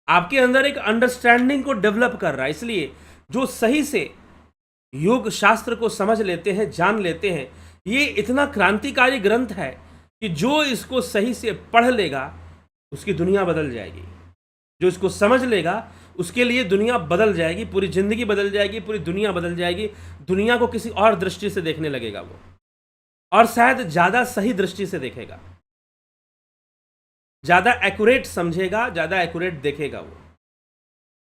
आपके अंदर एक अंडरस्टैंडिंग को डेवलप कर रहा है। इसलिए जो सही से योग शास्त्र को समझ लेते हैं, जान लेते हैं, ये इतना क्रांतिकारी ग्रंथ है कि जो इसको सही से पढ़ लेगा उसकी दुनिया बदल जाएगी। जो इसको समझ लेगा उसके लिए दुनिया बदल जाएगी, पूरी जिंदगी बदल जाएगी, पूरी दुनिया बदल जाएगी। दुनिया को किसी और दृष्टि से देखने लगेगा वो, और शायद ज़्यादा सही दृष्टि से देखेगा, ज़्यादा एक्यूरेट समझेगा, ज़्यादा एक्यूरेट देखेगा वो।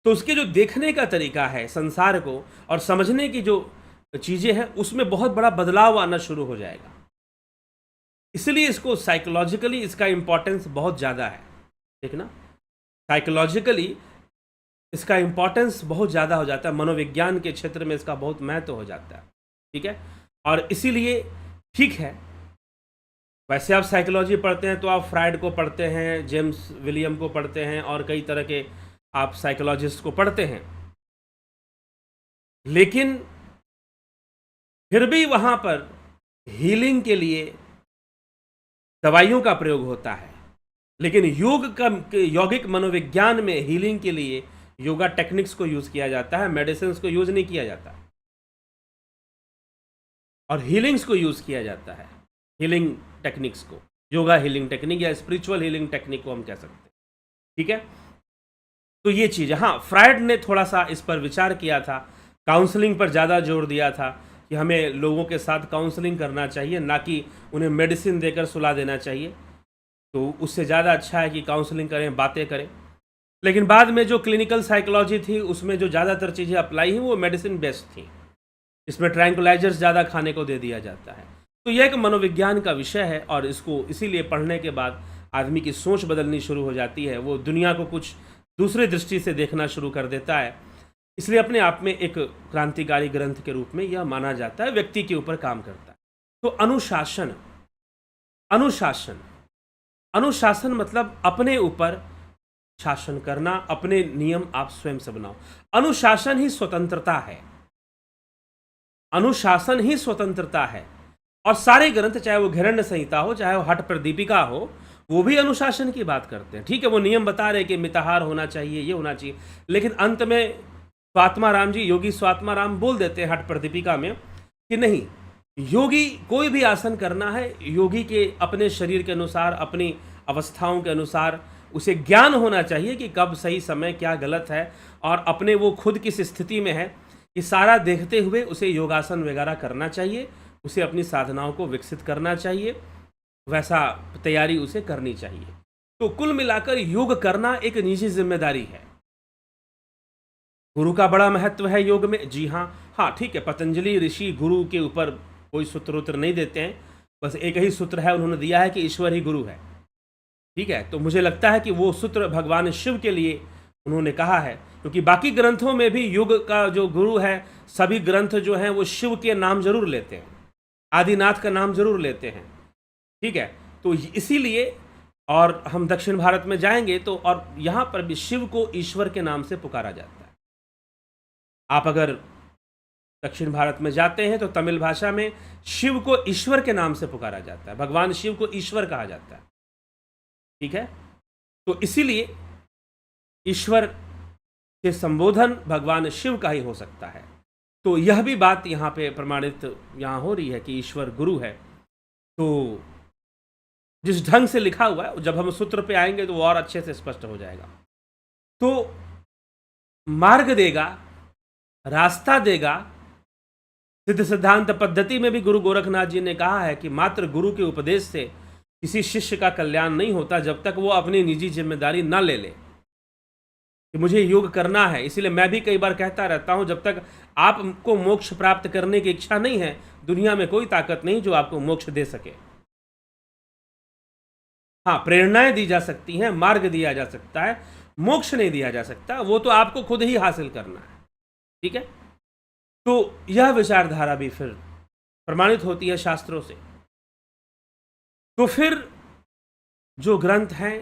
तो उसके जो देखने का तरीका है संसार को और समझने की जो चीज़ें हैं, उसमें बहुत बड़ा बदलाव आना शुरू हो जाएगा। इसलिए इसको साइकोलॉजिकली इसका इंपॉर्टेंस बहुत ज़्यादा है। देखना, साइकोलॉजिकली इसका इम्पोर्टेंस बहुत ज़्यादा हो जाता है, मनोविज्ञान के क्षेत्र में इसका बहुत महत्व हो जाता है। ठीक है, और इसीलिए ठीक है, वैसे आप साइकोलॉजी पढ़ते हैं तो आप फ्राइड को पढ़ते हैं, जेम्स विलियम को पढ़ते हैं और कई तरह के आप साइकोलॉजिस्ट को पढ़ते हैं, लेकिन फिर भी वहाँ पर हीलिंग के लिए दवाइयों का प्रयोग होता है। लेकिन यौगिक मनोविज्ञान में हीलिंग के लिए योगा टेक्निक्स को यूज किया जाता है, मेडिसिन को यूज नहीं किया जाता, और हीलिंग्स को यूज किया जाता है, हीलिंग टेक्निक्स को, योगा हीलिंग टेक्निक या स्पिरिचुअल हीलिंग टेक्निक को हम कह सकते हैं। ठीक है, तो ये चीज, हाँ, फ्रायड ने थोड़ा सा इस पर विचार किया था, काउंसलिंग पर ज़्यादा जोर दिया था कि हमें लोगों के साथ काउंसलिंग करना चाहिए, ना कि उन्हें मेडिसिन देकर सुला देना चाहिए। तो उससे ज़्यादा अच्छा है कि काउंसलिंग करें, बातें करें। लेकिन बाद में जो क्लिनिकल साइकोलॉजी थी उसमें जो ज़्यादातर चीज़ें अप्लाई हुई वो मेडिसिन बेस्ड थी, इसमें ट्रैंकुलाइजर्स ज़्यादा खाने को दे दिया जाता है। तो यह एक मनोविज्ञान का विषय है, और इसको इसीलिए पढ़ने के बाद आदमी की सोच बदलनी शुरू हो जाती है, वो दुनिया को कुछ दूसरे दृष्टि से देखना शुरू कर देता है। इसलिए अपने आप में एक क्रांतिकारी ग्रंथ के रूप में यह माना जाता है, व्यक्ति के ऊपर काम करता है। तो अनुशासन, अनुशासन, अनुशासन मतलब अपने ऊपर शासन करना, अपने नियम आप स्वयं से बनाओ। अनुशासन ही स्वतंत्रता है, अनुशासन ही स्वतंत्रता है। और सारे ग्रंथ, चाहे वो घिरण्य संहिता हो, चाहे वो हठ प्रदीपिका हो, वो भी अनुशासन की बात करते हैं। ठीक है, वो नियम बता रहे कि मिताहार होना चाहिए, ये होना चाहिए, लेकिन अंत में स्वात्माराम जी, योगी स्वात्माराम बोल देते हैं हठ प्रदीपिका में कि नहीं, योगी कोई भी आसन करना है, योगी के अपने शरीर के अनुसार, अपनी अवस्थाओं के अनुसार उसे ज्ञान होना चाहिए कि कब सही समय, क्या गलत है, और अपने वो खुद किस स्थिति में है, ये सारा देखते हुए उसे योगासन वगैरह करना चाहिए, उसे अपनी साधनाओं को विकसित करना चाहिए, वैसा तैयारी उसे करनी चाहिए। तो कुल मिलाकर योग करना एक निजी जिम्मेदारी है। गुरु का बड़ा महत्व है योग में, जी हाँ, ठीक है, पतंजलि ऋषि गुरु के ऊपर कोई सूत्र उत्तर नहीं देते हैं, बस एक ही सूत्र है, उन्होंने दिया है कि ईश्वर ही गुरु है। ठीक है, तो मुझे लगता है कि वो सूत्र भगवान शिव के लिए उन्होंने कहा है, क्योंकि बाकी ग्रंथों में भी योग का जो गुरु है, सभी ग्रंथ जो हैं वो शिव के नाम जरूर लेते हैं, आदिनाथ का नाम जरूर लेते हैं। ठीक है, तो इसीलिए, और हम दक्षिण भारत में जाएंगे तो और यहाँ पर भी शिव को ईश्वर के नाम से पुकारा जाता है। आप अगर दक्षिण भारत में जाते हैं तो तमिल भाषा में शिव को ईश्वर के नाम से पुकारा जाता है, भगवान शिव को ईश्वर कहा जाता है। ठीक है, तो इसीलिए ईश्वर के संबोधन भगवान शिव का ही हो सकता है। तो यह भी बात यहाँ पे प्रमाणित यहाँ हो रही है कि ईश्वर गुरु है। तो जिस ढंग से लिखा हुआ है, जब हम सूत्र पे आएंगे तो वो और अच्छे से स्पष्ट हो जाएगा। तो मार्ग देगा, रास्ता देगा। सिद्ध सिद्धांत पद्धति में भी गुरु गोरखनाथ जी ने कहा है कि मात्र गुरु के उपदेश से किसी शिष्य का कल्याण नहीं होता जब तक वो अपनी निजी जिम्मेदारी न ले ले कि मुझे योग करना है। इसीलिए मैं भी कई बार कहता रहता हूं, जब तक आपको मोक्ष प्राप्त करने की इच्छा नहीं है, दुनिया में कोई ताकत नहीं जो आपको मोक्ष दे सके। हाँ, प्रेरणाएं दी जा सकती हैं, मार्ग दिया जा सकता है, मोक्ष नहीं दिया जा सकता, वो तो आपको खुद ही हासिल करना है। ठीक है, तो यह विचारधारा भी फिर प्रमाणित होती है शास्त्रों से। तो फिर जो ग्रंथ हैं,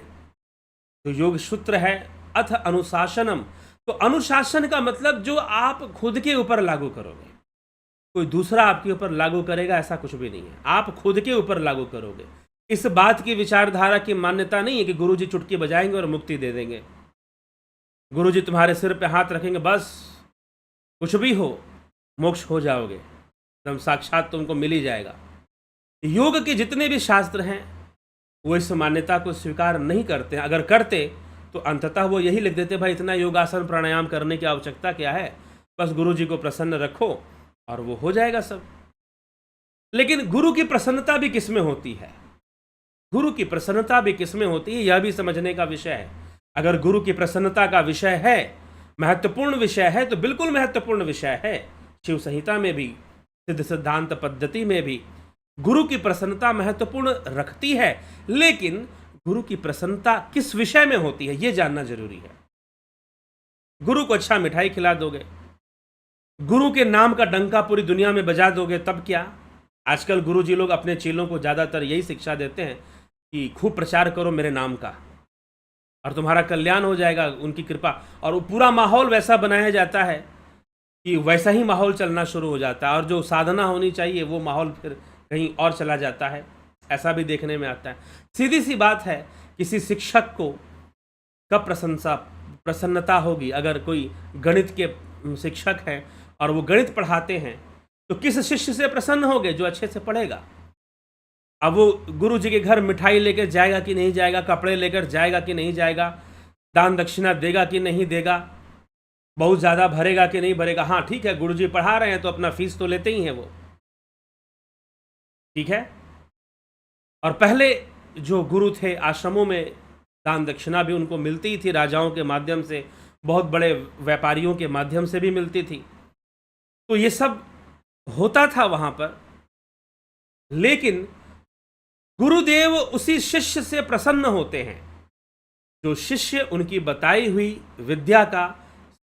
जो योग सूत्र है, अथ अनुशासनम, तो अनुशासन का मतलब जो आप खुद के ऊपर लागू करोगे, कोई दूसरा आपके ऊपर लागू करेगा ऐसा कुछ भी नहीं है, आप खुद के ऊपर लागू करोगे। इस बात की विचारधारा की मान्यता नहीं है कि गुरुजी चुटकी बजाएंगे और मुक्ति दे देंगे, गुरुजी तुम्हारे सिर पे हाथ रखेंगे, बस कुछ भी हो मोक्ष हो जाओगे, एकदम साक्षात तुमको मिल ही जाएगा। योग के जितने भी शास्त्र हैं वो इस मान्यता को स्वीकार नहीं करते हैं। अगर करते तो अंततः वो यही लिख देते, भाई इतना योगासन प्राणायाम करने की आवश्यकता क्या है, बस गुरु जी को प्रसन्न रखो और वो हो जाएगा सब। लेकिन गुरु की प्रसन्नता भी किस में होती है, गुरु की प्रसन्नता भी किस में होती है, यह भी समझने का विषय है। अगर गुरु की प्रसन्नता का विषय है, महत्वपूर्ण विषय है, तो बिल्कुल महत्वपूर्ण विषय है। शिव संहिता में भी, सिद्ध सिद्धांत पद्धति में भी गुरु की प्रसन्नता महत्वपूर्ण रखती है, लेकिन गुरु की प्रसन्नता किस विषय में होती है, यह जानना जरूरी है। गुरु को अच्छा मिठाई खिला दोगे, गुरु के नाम का डंका पूरी दुनिया में बजा दोगे, तब क्या? आजकल गुरु जी लोग अपने चेलों को ज़्यादातर यही शिक्षा देते हैं कि खूब प्रचार करो मेरे नाम का और तुम्हारा कल्याण हो जाएगा, उनकी कृपा। और वो पूरा माहौल वैसा बनाया जाता है कि वैसा ही माहौल चलना शुरू हो जाता है, और जो साधना होनी चाहिए वो माहौल फिर कहीं और चला जाता है। ऐसा भी देखने में आता है। सीधी सी बात है, किसी शिक्षक को कब प्रसन्नता होगी? अगर कोई गणित के शिक्षक हैं और वो गणित पढ़ाते हैं, तो किस शिष्य से प्रसन्न होगे? जो अच्छे से पढ़ेगा। अब वो गुरु जी के घर मिठाई लेकर जाएगा कि नहीं जाएगा, कपड़े लेकर जाएगा कि नहीं जाएगा, दान दक्षिणा देगा कि नहीं देगा, बहुत ज़्यादा भरेगा कि नहीं भरेगा। हाँ ठीक है, गुरु जी पढ़ा रहे हैं तो अपना फीस तो लेते ही हैं वो, ठीक है। और पहले जो गुरु थे आश्रमों में दान दक्षिणा भी उनको मिलती थी, राजाओं के माध्यम से, बहुत बड़े व्यापारियों के माध्यम से भी मिलती थी। तो ये सब होता था वहाँ पर, लेकिन गुरुदेव उसी शिष्य से प्रसन्न होते हैं जो शिष्य उनकी बताई हुई विद्या का,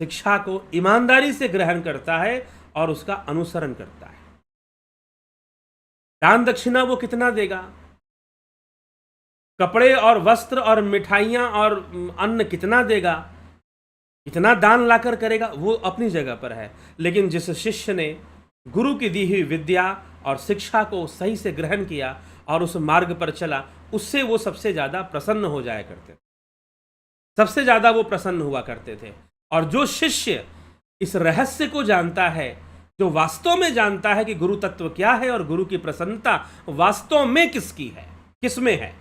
शिक्षा को ईमानदारी से ग्रहण करता है और उसका अनुसरण करता है। दान दक्षिणा वो कितना देगा, कपड़े और वस्त्र और मिठाइयाँ और अन्न कितना देगा, कितना दान लाकर करेगा, वो अपनी जगह पर है। लेकिन जिस शिष्य ने गुरु की दी हुई विद्या और शिक्षा को सही से ग्रहण किया और उस मार्ग पर चला, उससे वो सबसे ज़्यादा प्रसन्न हो जाया करते थे, सबसे ज़्यादा वो प्रसन्न हुआ करते थे। और जो शिष्य इस रहस्य को जानता है, जो वास्तव में जानता है कि गुरु तत्व क्या है और गुरु की प्रसन्नता वास्तव में किसकी है, किसमें है,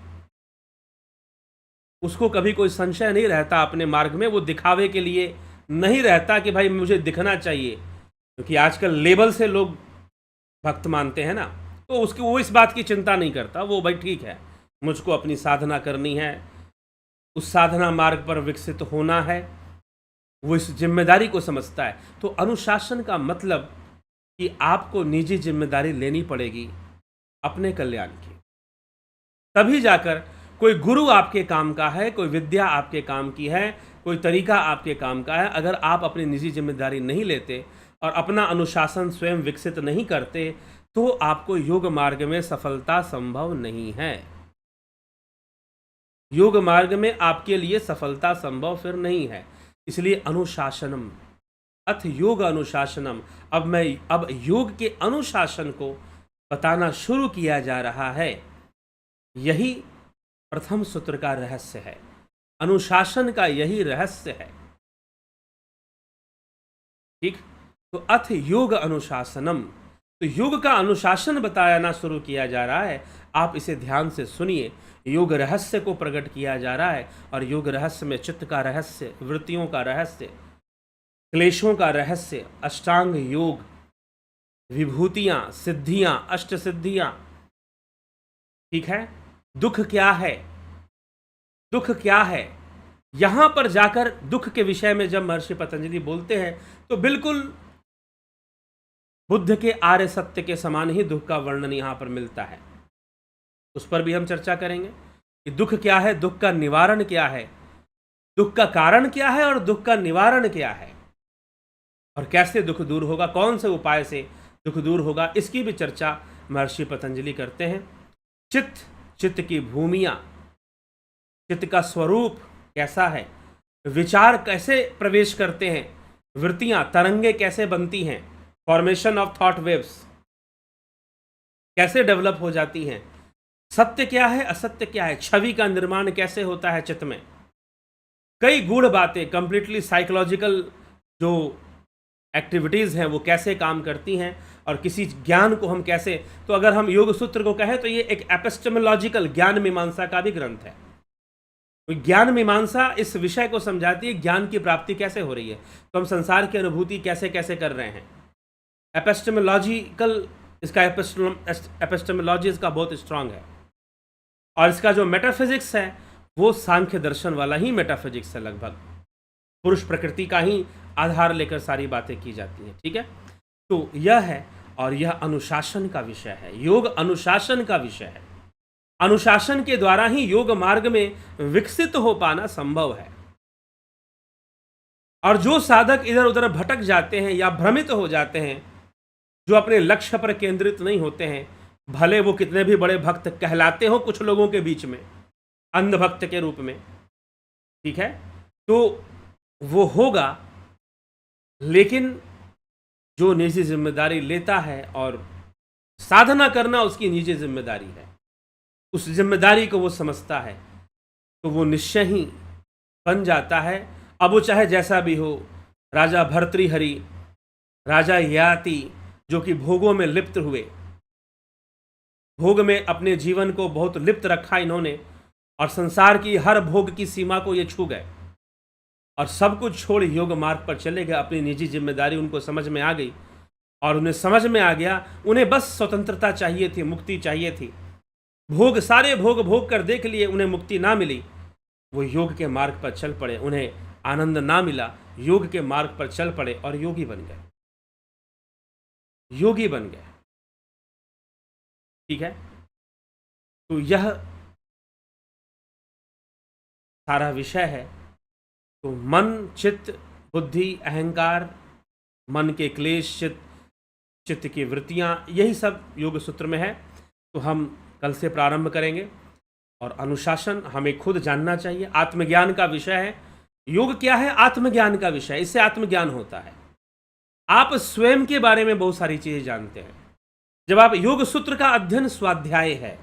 उसको कभी कोई संशय नहीं रहता अपने मार्ग में। वो दिखावे के लिए नहीं रहता कि भाई मुझे दिखना चाहिए, क्योंकि आजकल लेबल से लोग भक्त मानते हैं ना, तो वो इस बात की चिंता नहीं करता। वो भाई ठीक है, मुझको अपनी साधना करनी है, उस साधना मार्ग पर विकसित होना है, वो इस जिम्मेदारी को समझता है। तो अनुशासन का मतलब कि आपको निजी जिम्मेदारी लेनी पड़ेगी अपने कल्याण की, तभी जाकर कोई गुरु आपके काम का है, कोई विद्या आपके काम की है, कोई तरीका आपके काम का है। अगर आप अपनी निजी जिम्मेदारी नहीं लेते और अपना अनुशासन स्वयं विकसित नहीं करते, तो आपको योग मार्ग में सफलता संभव नहीं है। योग मार्ग में आपके लिए सफलता संभव फिर नहीं है। इसलिए अनुशासनम अथ योग अनुशासनम। अब योग के अनुशासन को बताना शुरू किया जा रहा है। यही प्रथम सूत्र का रहस्य है, अनुशासन का यही रहस्य है, ठीक। तो अथ योग अनुशासनम, तो योग का अनुशासन बताना शुरू किया जा रहा है। आप इसे ध्यान से सुनिए। योग रहस्य को प्रकट किया जा रहा है, और योग रहस्य में चित्त का रहस्य, वृत्तियों का रहस्य, क्लेशों का रहस्य, अष्टांग योग, विभूतियां, सिद्धियां, अष्ट सिद्धियां, ठीक है। दुख क्या है, दुख क्या है, यहां पर जाकर दुख के विषय में जब महर्षि पतंजलि बोलते हैं तो बिल्कुल बुद्ध के आर्य सत्य के समान ही दुख का वर्णन यहां पर मिलता है। उस पर भी हम चर्चा करेंगे कि दुख क्या है, दुख का निवारण क्या है, दुख का कारण क्या है और दुख का निवारण क्या है, और कैसे दुख दूर होगा, कौन से उपाय से दुख दूर होगा, इसकी भी चर्चा महर्षि पतंजलि करते हैं। चित्त, चित्त की भूमियां, चित्त का स्वरूप कैसा है, विचार कैसे प्रवेश करते हैं, वृत्तियां, तरंगे कैसे बनती हैं, फॉर्मेशन ऑफ थॉट वेव्स कैसे डेवलप हो जाती हैं, सत्य क्या है, असत्य क्या है, छवि का निर्माण कैसे होता है चित्त में। कई गूढ़ बातें, कंप्लीटली साइकोलॉजिकल जो एक्टिविटीज़ हैं वो कैसे काम करती हैं, और किसी ज्ञान को हम कैसे, तो अगर हम योग सूत्र को कहें तो ये एक एपिस्टेमोलॉजिकल ज्ञान मीमांसा का भी ग्रंथ है। तो ज्ञान मीमांसा इस विषय को समझाती है, ज्ञान की प्राप्ति कैसे हो रही है, तो हम संसार की अनुभूति कैसे कैसे कर रहे हैं। एपिस्टेमोलॉजिकल, इसका एपिस्टेमोलॉजी इसका बहुत स्ट्रांग है, और इसका जो मेटाफिजिक्स है वो सांख्य दर्शन वाला ही मेटाफिजिक्स है। लगभग पुरुष प्रकृति का ही आधार लेकर सारी बातें की जाती हैं, ठीक है। तो यह है, और यह अनुशासन का विषय है, योग अनुशासन का विषय है। अनुशासन के द्वारा ही योग मार्ग में विकसित हो पाना संभव है। और जो साधक इधर उधर भटक जाते हैं या भ्रमित हो जाते हैं, जो अपने लक्ष्य पर केंद्रित नहीं होते हैं, भले वो कितने भी बड़े भक्त कहलाते हो कुछ लोगों के बीच में अंधभक्त के रूप में, ठीक है, तो वो होगा, लेकिन जो निजी जिम्मेदारी लेता है और साधना करना उसकी निजी जिम्मेदारी है, उस जिम्मेदारी को वो समझता है, तो वो निश्चय ही बन जाता है। अब वो चाहे जैसा भी हो, राजा भर्तृहरि, राजा ययाति, जो कि भोगों में लिप्त हुए, भोग में अपने जीवन को बहुत लिप्त रखा इन्होंने, और संसार की हर भोग की सीमा को ये छू गए और सब कुछ छोड़ योग मार्ग पर चले गए। अपनी निजी जिम्मेदारी उनको समझ में आ गई और उन्हें समझ में आ गया, उन्हें बस स्वतंत्रता चाहिए थी, मुक्ति चाहिए थी। भोग, सारे भोग भोग कर देख लिए, उन्हें मुक्ति ना मिली, वो योग के मार्ग पर चल पड़े। उन्हें आनंद ना मिला, योग के मार्ग पर चल पड़े और योगी बन गए, योगी बन गए। ठीक है, तो यह सारा विषय है। तो मन, चित्त, बुद्धि, अहंकार, मन के क्लेश, चित्त की वृत्तियां, यही सब योग सूत्र में है। तो हम कल से प्रारंभ करेंगे। और अनुशासन हमें खुद जानना चाहिए, आत्मज्ञान का विषय है। योग क्या है? आत्मज्ञान का विषय, इससे आत्मज्ञान होता है। आप स्वयं के बारे में बहुत सारी चीजें जानते हैं। जब आप योग सूत्र का अध्ययन स्वाध्याय है,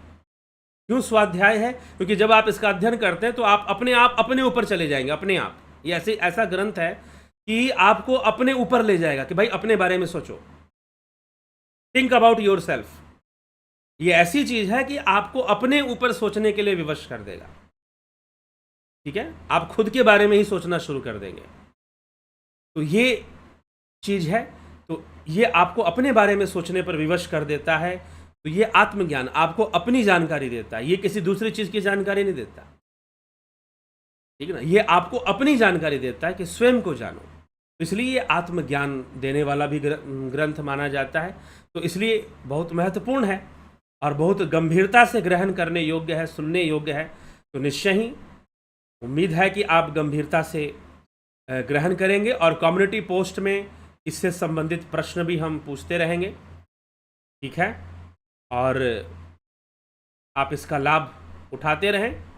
क्यों स्वाध्याय है? क्योंकि जब आप इसका अध्ययन करते हैं तो आप अपने ऊपर चले जाएंगे, अपने आप। ये ऐसा ग्रंथ है कि आपको अपने ऊपर ले जाएगा कि भाई अपने बारे में सोचो, थिंक अबाउट योर सेल्फ। ये ऐसी चीज है कि आपको अपने ऊपर सोचने के लिए विवश कर देगा। ठीक है, आप खुद के बारे में ही सोचना शुरू कर देंगे। तो ये चीज है, तो ये आपको अपने बारे में सोचने पर विवश कर देता है। तो ये आत्मज्ञान आपको अपनी जानकारी देता है, ये किसी दूसरी चीज की जानकारी नहीं देता। ठीक है ना, ये आपको अपनी जानकारी देता है कि स्वयं को जानो। तो इसलिए ये आत्मज्ञान देने वाला भी ग्रंथ माना जाता है। तो इसलिए बहुत महत्वपूर्ण है और बहुत गंभीरता से ग्रहण करने योग्य है, सुनने योग्य है। तो निश्चय ही उम्मीद है कि आप गंभीरता से ग्रहण करेंगे। और कम्युनिटी पोस्ट में इससे संबंधित प्रश्न भी हम पूछते रहेंगे। ठीक है, और आप इसका लाभ उठाते रहें।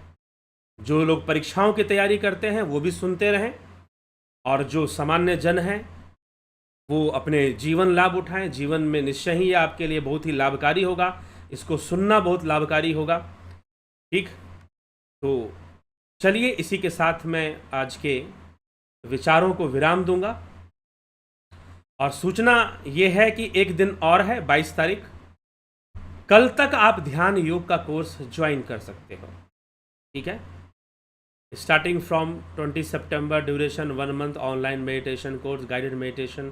जो लोग परीक्षाओं की तैयारी करते हैं वो भी सुनते रहें, और जो सामान्य जन हैं वो अपने जीवन लाभ उठाएं। जीवन में निश्चय ही आपके लिए बहुत ही लाभकारी होगा, इसको सुनना बहुत लाभकारी होगा। ठीक, तो चलिए इसी के साथ मैं आज के विचारों को विराम दूंगा। और सूचना ये है कि एक दिन और है, 22 तारीख, कल तक आप ध्यान योग का कोर्स ज्वाइन कर सकते हो। ठीक है, starting from 20 September, duration 1 month, online meditation course, guided meditation,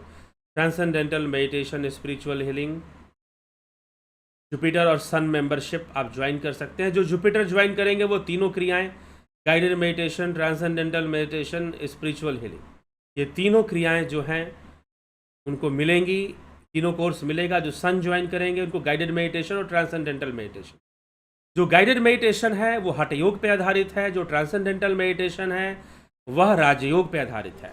transcendental meditation, spiritual healing, Jupiter और सन मेंबरशिप आप ज्वाइन कर सकते हैं। जो जुपिटर ज्वाइन करेंगे वो तीनों क्रियाएं, guided meditation, transcendental meditation, spiritual healing, ये तीनों क्रियाएं जो हैं उनको मिलेंगी, तीनों कोर्स मिलेगा। जो सन ज्वाइन करेंगे उनको गाइडेड मेडिटेशन और ट्रांसेंडेंटल मेडिटेशन। जो गाइडेड मेडिटेशन है वो हठ योग पे आधारित है, जो ट्रांसेंडेंटल मेडिटेशन है वह राजयोग पे आधारित है।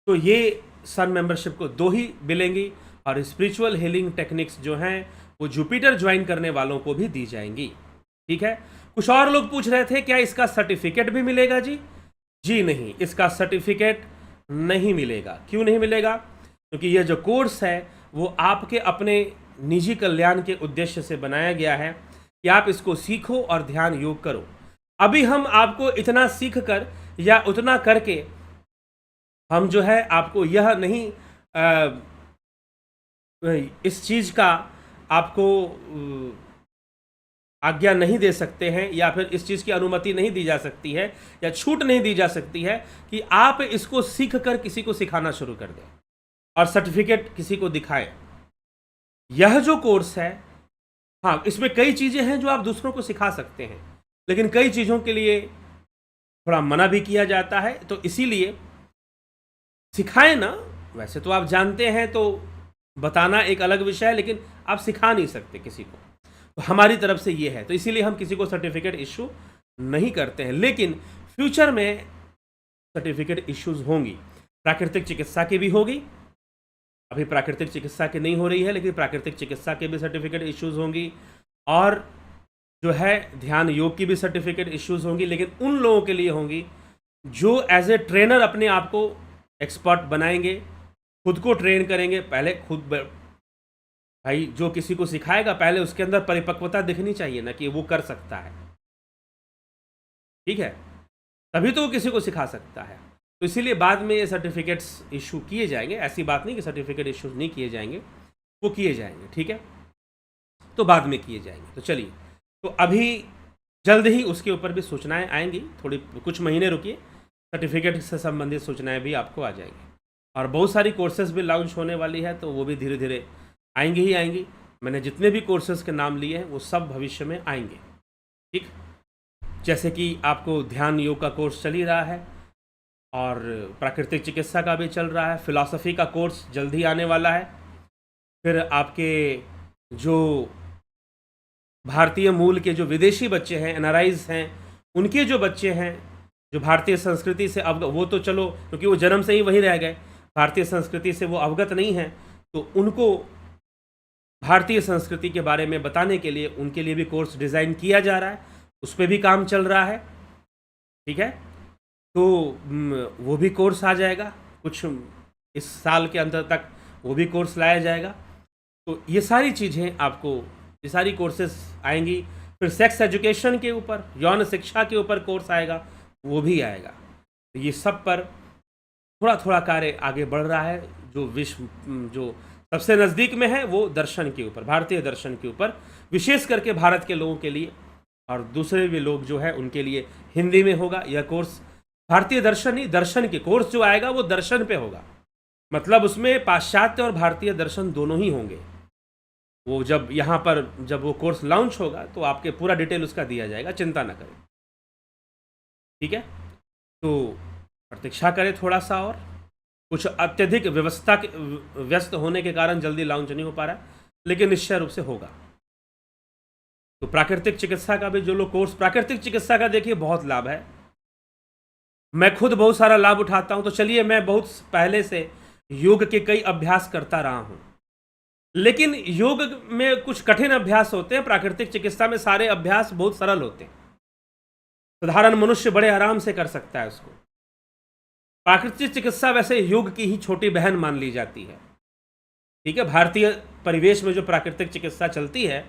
तो ये सन मेंबरशिप को 2 ही मिलेंगी, और स्पिरिचुअल हीलिंग टेक्निक्स जो हैं वो जुपिटर ज्वाइन करने वालों को भी दी जाएंगी। ठीक है, कुछ और लोग पूछ रहे थे क्या इसका सर्टिफिकेट भी मिलेगा? जी नहीं, इसका सर्टिफिकेट नहीं मिलेगा। क्यों नहीं मिलेगा? क्योंकि यह जो कोर्स है वो आपके अपने निजी कल्याण के उद्देश्य से बनाया गया है कि आप इसको सीखो और ध्यान योग करो। अभी हम आपको इतना सीख कर या उतना करके हम जो है आपको यह नहीं इस चीज का आपको आज्ञा नहीं दे सकते हैं, या फिर इस चीज की अनुमति नहीं दी जा सकती है या छूट नहीं दी जा सकती है कि आप इसको सीख कर किसी को सिखाना शुरू कर दें और सर्टिफिकेट किसी को दिखाएं। यह जो कोर्स है, हाँ, इसमें कई चीजें हैं जो आप दूसरों को सिखा सकते हैं, लेकिन कई चीजों के लिए थोड़ा मना भी किया जाता है। तो इसीलिए सिखाएं ना, वैसे तो आप जानते हैं, तो बताना एक अलग विषय है, लेकिन आप सिखा नहीं सकते किसी को। तो हमारी तरफ से ये है, तो इसीलिए हम किसी को सर्टिफिकेट इशू नहीं करते हैं, लेकिन फ्यूचर में सर्टिफिकेट इश्यूज होंगी। प्राकृतिक चिकित्सा की भी होगी, अभी प्राकृतिक चिकित्सा की नहीं हो रही है, लेकिन प्राकृतिक चिकित्सा के भी सर्टिफिकेट इश्यूज होंगी, और जो है ध्यान योग की भी सर्टिफिकेट इश्यूज होंगी, लेकिन उन लोगों के लिए होंगी जो एज ए ट्रेनर अपने आप को एक्सपर्ट बनाएंगे, खुद को ट्रेन करेंगे। पहले खुद भाई जो किसी को सिखाएगा पहले उसके अंदर परिपक्वता दिखनी चाहिए ना, कि वो कर सकता है, ठीक है, तभी तो वो किसी को सिखा सकता है। तो इसीलिए बाद में ये सर्टिफिकेट्स इशू किए जाएंगे, ऐसी बात नहीं कि सर्टिफिकेट इशू नहीं किए जाएंगे, वो किए जाएंगे, ठीक है, तो बाद में किए जाएंगे। तो चलिए, तो अभी जल्द ही उसके ऊपर भी सूचनाएं आएंगी, थोड़ी कुछ महीने रुकिए, सर्टिफिकेट से संबंधित सूचनाएं भी आपको आ जाएंगी, और बहुत सारी कोर्सेज भी लॉन्च होने वाली है, तो वो भी धीरे धीरे आएंगी ही आएंगी। मैंने जितने भी कोर्सेज के नाम लिए हैं वो सब भविष्य में आएंगे, ठीक। जैसे कि आपको ध्यान योग का कोर्स चल ही रहा है, और प्राकृतिक चिकित्सा का भी चल रहा है, फिलॉसफी का कोर्स जल्द ही आने वाला है, फिर आपके जो भारतीय मूल के जो विदेशी बच्चे हैं, एनआरआईज हैं, उनके जो बच्चे हैं जो भारतीय संस्कृति से अवगत, वो तो चलो क्योंकि वो जन्म से ही वहीं रह गए, भारतीय संस्कृति से वो अवगत नहीं हैं, तो उनको भारतीय संस्कृति के बारे में बताने के लिए उनके लिए भी कोर्स डिज़ाइन किया जा रहा है, उस पर भी काम चल रहा है, ठीक है। तो वो भी कोर्स आ जाएगा, कुछ इस साल के अंत तक वो भी कोर्स लाया जाएगा। तो ये सारी चीज़ें आपको, ये सारी कोर्सेज आएंगी। फिर सेक्स एजुकेशन के ऊपर, यौन शिक्षा के ऊपर कोर्स आएगा, वो भी आएगा। तो ये सब पर थोड़ा थोड़ा कार्य आगे बढ़ रहा है। जो विश्व जो सबसे नज़दीक में है वो दर्शन के ऊपर, भारतीय दर्शन के ऊपर, विशेष करके भारत के लोगों के लिए, और दूसरे भी लोग जो है उनके लिए हिंदी में होगा यह कोर्स। भारतीय दर्शन ही, दर्शन के कोर्स जो आएगा वो दर्शन पे होगा, मतलब उसमें पाश्चात्य और भारतीय दर्शन दोनों ही होंगे। वो जब यहाँ पर जब वो कोर्स लॉन्च होगा तो आपके पूरा डिटेल उसका दिया जाएगा, चिंता ना करें, ठीक है। तो प्रतीक्षा करें थोड़ा सा, और कुछ अत्यधिक व्यस्त होने के कारण जल्दी लॉन्च नहीं हो पा रहा है, लेकिन निश्चय रूप से होगा। तो प्राकृतिक चिकित्सा का भी जो लोग कोर्स, प्राकृतिक चिकित्सा का देखिए बहुत लाभ है, मैं खुद बहुत सारा लाभ उठाता हूं। तो चलिए, मैं बहुत पहले से योग के कई अभ्यास करता रहा हूं, लेकिन योग में कुछ कठिन अभ्यास होते हैं, प्राकृतिक चिकित्सा में सारे अभ्यास बहुत सरल होते हैं, साधारण मनुष्य बड़े आराम से कर सकता है उसको। प्राकृतिक चिकित्सा वैसे योग की ही छोटी बहन मान ली जाती है, ठीक है। भारतीय परिवेश में जो प्राकृतिक चिकित्सा चलती है,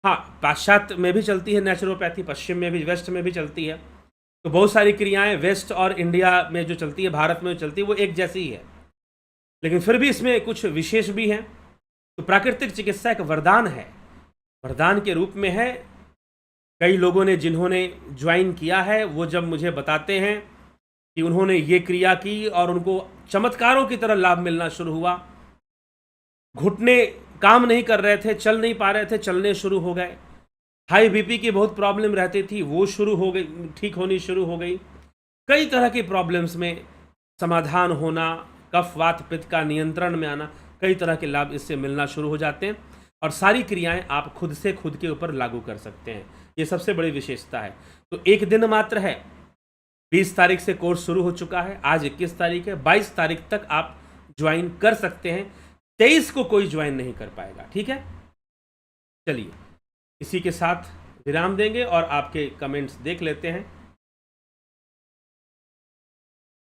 हाँ पाश्चात्य में भी चलती है नेचुरोपैथी, पश्चिम में भी, वेस्ट में भी चलती है, तो बहुत सारी क्रियाएं वेस्ट और इंडिया में जो चलती है, भारत में जो चलती है, वो एक जैसी ही है, लेकिन फिर भी इसमें कुछ विशेष भी हैं। तो प्राकृतिक चिकित्सा एक वरदान है, वरदान के रूप में है। कई लोगों ने जिन्होंने ज्वाइन किया है वो जब मुझे बताते हैं कि उन्होंने ये क्रिया की और उनको चमत्कारों की तरह लाभ मिलना शुरू हुआ, घुटने काम नहीं कर रहे थे, चल नहीं पा रहे थे, चलने शुरू हो गए, हाई बीपी की बहुत प्रॉब्लम रहती थी, वो शुरू हो गई, ठीक होनी शुरू हो गई, कई तरह की प्रॉब्लम्स में समाधान होना, कफ वात पित्त का नियंत्रण में आना, कई तरह के लाभ इससे मिलना शुरू हो जाते हैं, और सारी क्रियाएं आप खुद से खुद के ऊपर लागू कर सकते हैं। ये सबसे बड़ी विशेषता है। तो एक दिन मात्र है, 20 तारीख से कोर्स शुरू हो चुका है, आज 21 तारीख है, 22 तारीख तक आप ज्वाइन कर सकते हैं, 23 को कोई ज्वाइन नहीं कर पाएगा, ठीक है। चलिए, इसी के साथ विराम देंगे और आपके कमेंट्स देख लेते हैं।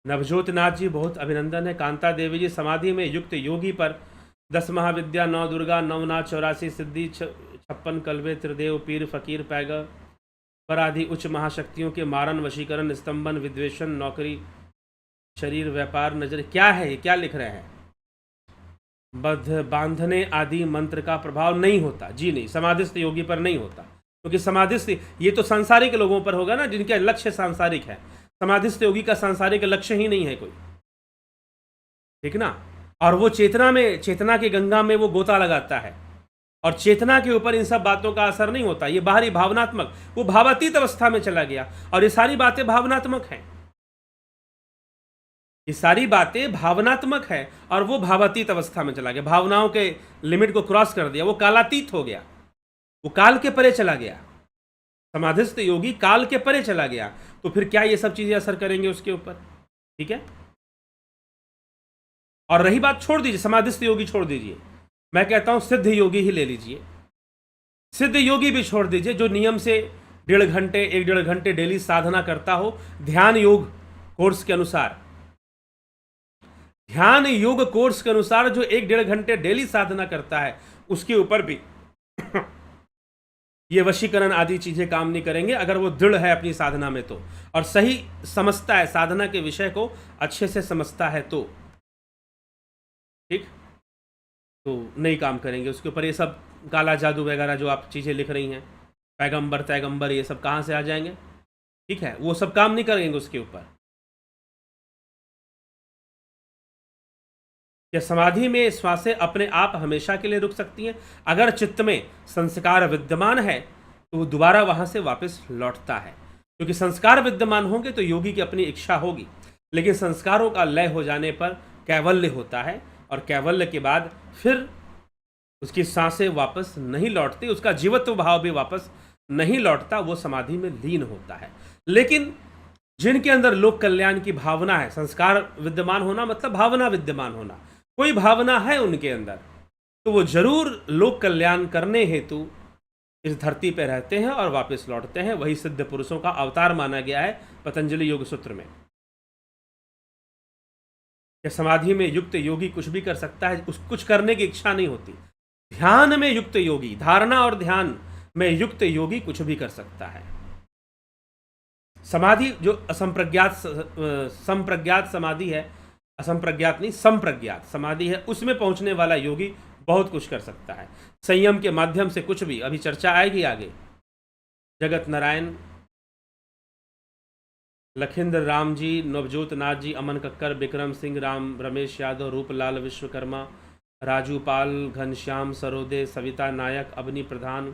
नवजोत नाथ जी, बहुत अभिनंदन है। कांता देवी जी, समाधि में युक्त योगी पर 10 महाविद्या, 9 दुर्गा, 9 नाथ, 84 सिद्धि, 56 कलवे, त्रिदेव, पीर, फकीर, पैगर पर आदि उच्च महाशक्तियों के मारन, वशीकरण, स्तंभन, विद्वेषण, नौकरी, शरीर, व्यापार, नजर, क्या है ये, क्या लिख रहे हैं? बद्ध बांधने आदि मंत्र का प्रभाव नहीं होता। जी नहीं, समाधिस्थ योगी पर नहीं होता, क्योंकि समाधिस्थ ये तो सांसारिक लोगों पर होगा ना, जिनके लक्ष्य सांसारिक है। समाधिस्थ योगी का सांसारिक लक्ष्य ही नहीं है कोई, ठीक ना। और वो चेतना में, चेतना की गंगा में वो गोता लगाता है, और चेतना के ऊपर इन सब बातों का असर नहीं होता। ये बाहरी भावनात्मक, वो भावातीत अवस्था में चला गया, और ये सारी बातें भावनात्मक हैं, ये सारी बातें भावनात्मक है, और वो भावातीत अवस्था में चला गया, भावनाओं के लिमिट को क्रॉस कर दिया, वो कालातीत हो गया, वो काल के परे चला गया। समाधिस्थ योगी काल के परे चला गया, तो फिर क्या ये सब चीजें असर करेंगे उसके ऊपर, ठीक है। और रही बात, छोड़ दीजिए समाधिस्थ योगी, छोड़ दीजिए, मैं कहता हूं सिद्ध योगी ही ले लीजिए। सिद्ध योगी भी छोड़ दीजिए, जो नियम से 1.5 घंटे डेली साधना करता हो ध्यान योग कोर्स के अनुसार, ध्यान योग कोर्स के अनुसार जो 1-1.5 घंटे डेली साधना करता है, उसके ऊपर भी ये वशीकरण आदि चीजें काम नहीं करेंगे, अगर वो दृढ़ है अपनी साधना में तो, और सही समझता है साधना के विषय को, अच्छे से समझता है तो ठीक, तो नहीं काम करेंगे उसके ऊपर। ये सब काला जादू वगैरह जो आप चीजें लिख रही हैं, पैगंबर तैगंबर, ये सब कहां से आ जाएंगे? ठीक है, वो सब काम नहीं करेंगे उसके ऊपर। क्या समाधि में श्वासें अपने आप हमेशा के लिए रुक सकती हैं? अगर चित्त में संस्कार विद्यमान है तो वो दोबारा वहां से वापस लौटता है, क्योंकि संस्कार विद्यमान होंगे तो योगी की अपनी इच्छा होगी, लेकिन संस्कारों का लय हो जाने पर कैवल्य होता है, और कैवल्य के बाद फिर उसकी सांसें वापस नहीं लौटती, उसका जीवत्व भाव भी वापस नहीं लौटता, वो समाधि में लीन होता है। लेकिन जिनके अंदर लोक कल्याण की भावना है, संस्कार विद्यमान होना मतलब भावना विद्यमान होना, कोई भावना है उनके अंदर, तो वो जरूर लोक कल्याण करने हेतु इस धरती पर रहते हैं और वापस लौटते हैं। वही सिद्ध पुरुषों का अवतार माना गया है पतंजलि योग सूत्र में। कि समाधि में युक्त योगी कुछ भी कर सकता है, कुछ करने की इच्छा नहीं होती। ध्यान में युक्त योगी, धारणा और ध्यान में युक्त योगी कुछ भी कर सकता है। समाधि जो संप्रज्ञात समाधि है, असंप्रज्ञात नहीं, संप्रज्ञात समाधि है, उसमें पहुंचने वाला योगी बहुत कुछ कर सकता है संयम के माध्यम से। कुछ भी, अभी चर्चा आएगी आगे। जगत नारायण, लखिंद्र राम जी, नवजोत नाथ जी, अमन कक्कर, विक्रम सिंह, राम रमेश यादव, रूपलाल विश्वकर्मा, राजू पाल, घनश्याम सरोदे, सविता नायक, अवनी प्रधान,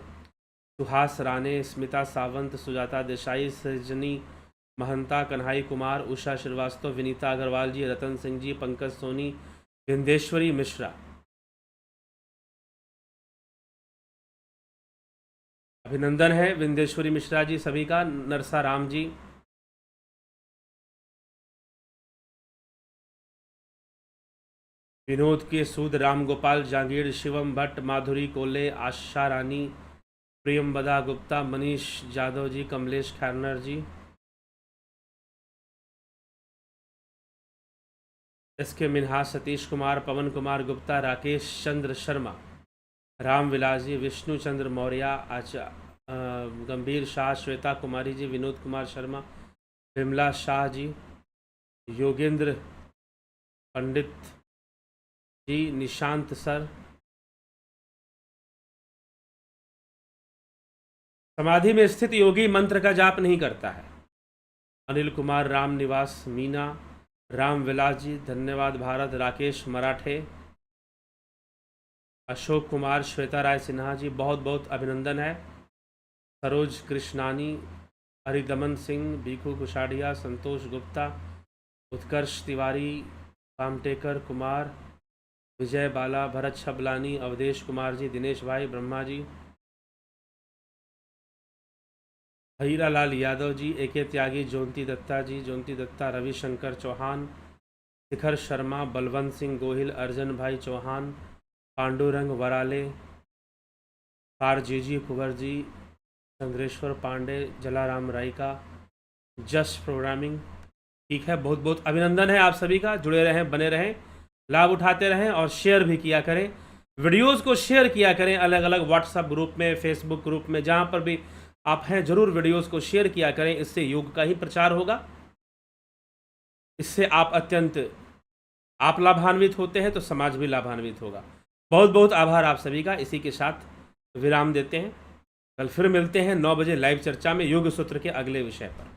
सुहास राणे, स्मिता सावंत, सुजाता देसाई, सृजनी महंता, कन्हाई कुमार, उषा श्रीवास्तव, विनीता अग्रवाल जी, रतन सिंह जी, पंकज सोनी, विंदेश्वरी मिश्रा, अभिनंदन है विंदेश्वरी मिश्रा जी सभी का, नरसा राम जी, विनोद के सूद, राम गोपाल जांगीर, शिवम भट्ट, माधुरी कोले, आशा रानी, प्रियमबदा गुप्ता, मनीष जादव जी, कमलेश खैरनर जी, एसके मिन्हा, सतीश कुमार, पवन कुमार गुप्ता, राकेश चंद्र शर्मा, राम विलास जी, विष्णु चंद्र मौर्य, गंभीर शाह, श्वेता कुमारी जी, विनोद कुमार शर्मा, विमला शाह जी, योगेंद्र पंडित जी, निशांत सर। समाधि में स्थित योगी मंत्र का जाप नहीं करता है। अनिल कुमार, राम निवास, मीना, राम विलास जी, धन्यवाद भारत, राकेश मराठे, अशोक कुमार, श्वेता राय सिन्हा जी, बहुत बहुत अभिनंदन है। सरोज कृष्णानी, हरिदमन सिंह, बीकू कुशाड़िया, संतोष गुप्ता, उत्कर्ष तिवारी, कामटेकर कुमार, विजय बाला, भरत छबलानी, अवधेश कुमार जी, दिनेश भाई, ब्रह्मा जी, हीरा लाल यादव जी, एके त्यागी, ज्योति दत्ता जी, ज्योति दत्ता, रविशंकर चौहान, शिखर शर्मा, बलवंत सिंह गोहिल, अर्जन भाई चौहान, पांडुरंग वराले, जी कुंवर जी, चंद्रेश्वर पांडे, जलाराम रायका, जस्ट प्रोग्रामिंग। ठीक है, बहुत बहुत अभिनंदन है आप सभी का। जुड़े रहें, बने रहें, लाभ उठाते रहें और शेयर भी किया करें। वीडियोस को शेयर किया करें अलग अलग व्हाट्सएप ग्रुप में, फेसबुक ग्रुप में, जहाँ पर भी आप हैं जरूर वीडियोस को शेयर किया करें। इससे योग का ही प्रचार होगा, इससे आप लाभान्वित होते हैं तो समाज भी लाभान्वित होगा। बहुत बहुत आभार आप सभी का। इसी के साथ विराम देते हैं। कल फिर मिलते हैं 9 बजे लाइव चर्चा में योग सूत्र के अगले विषय पर।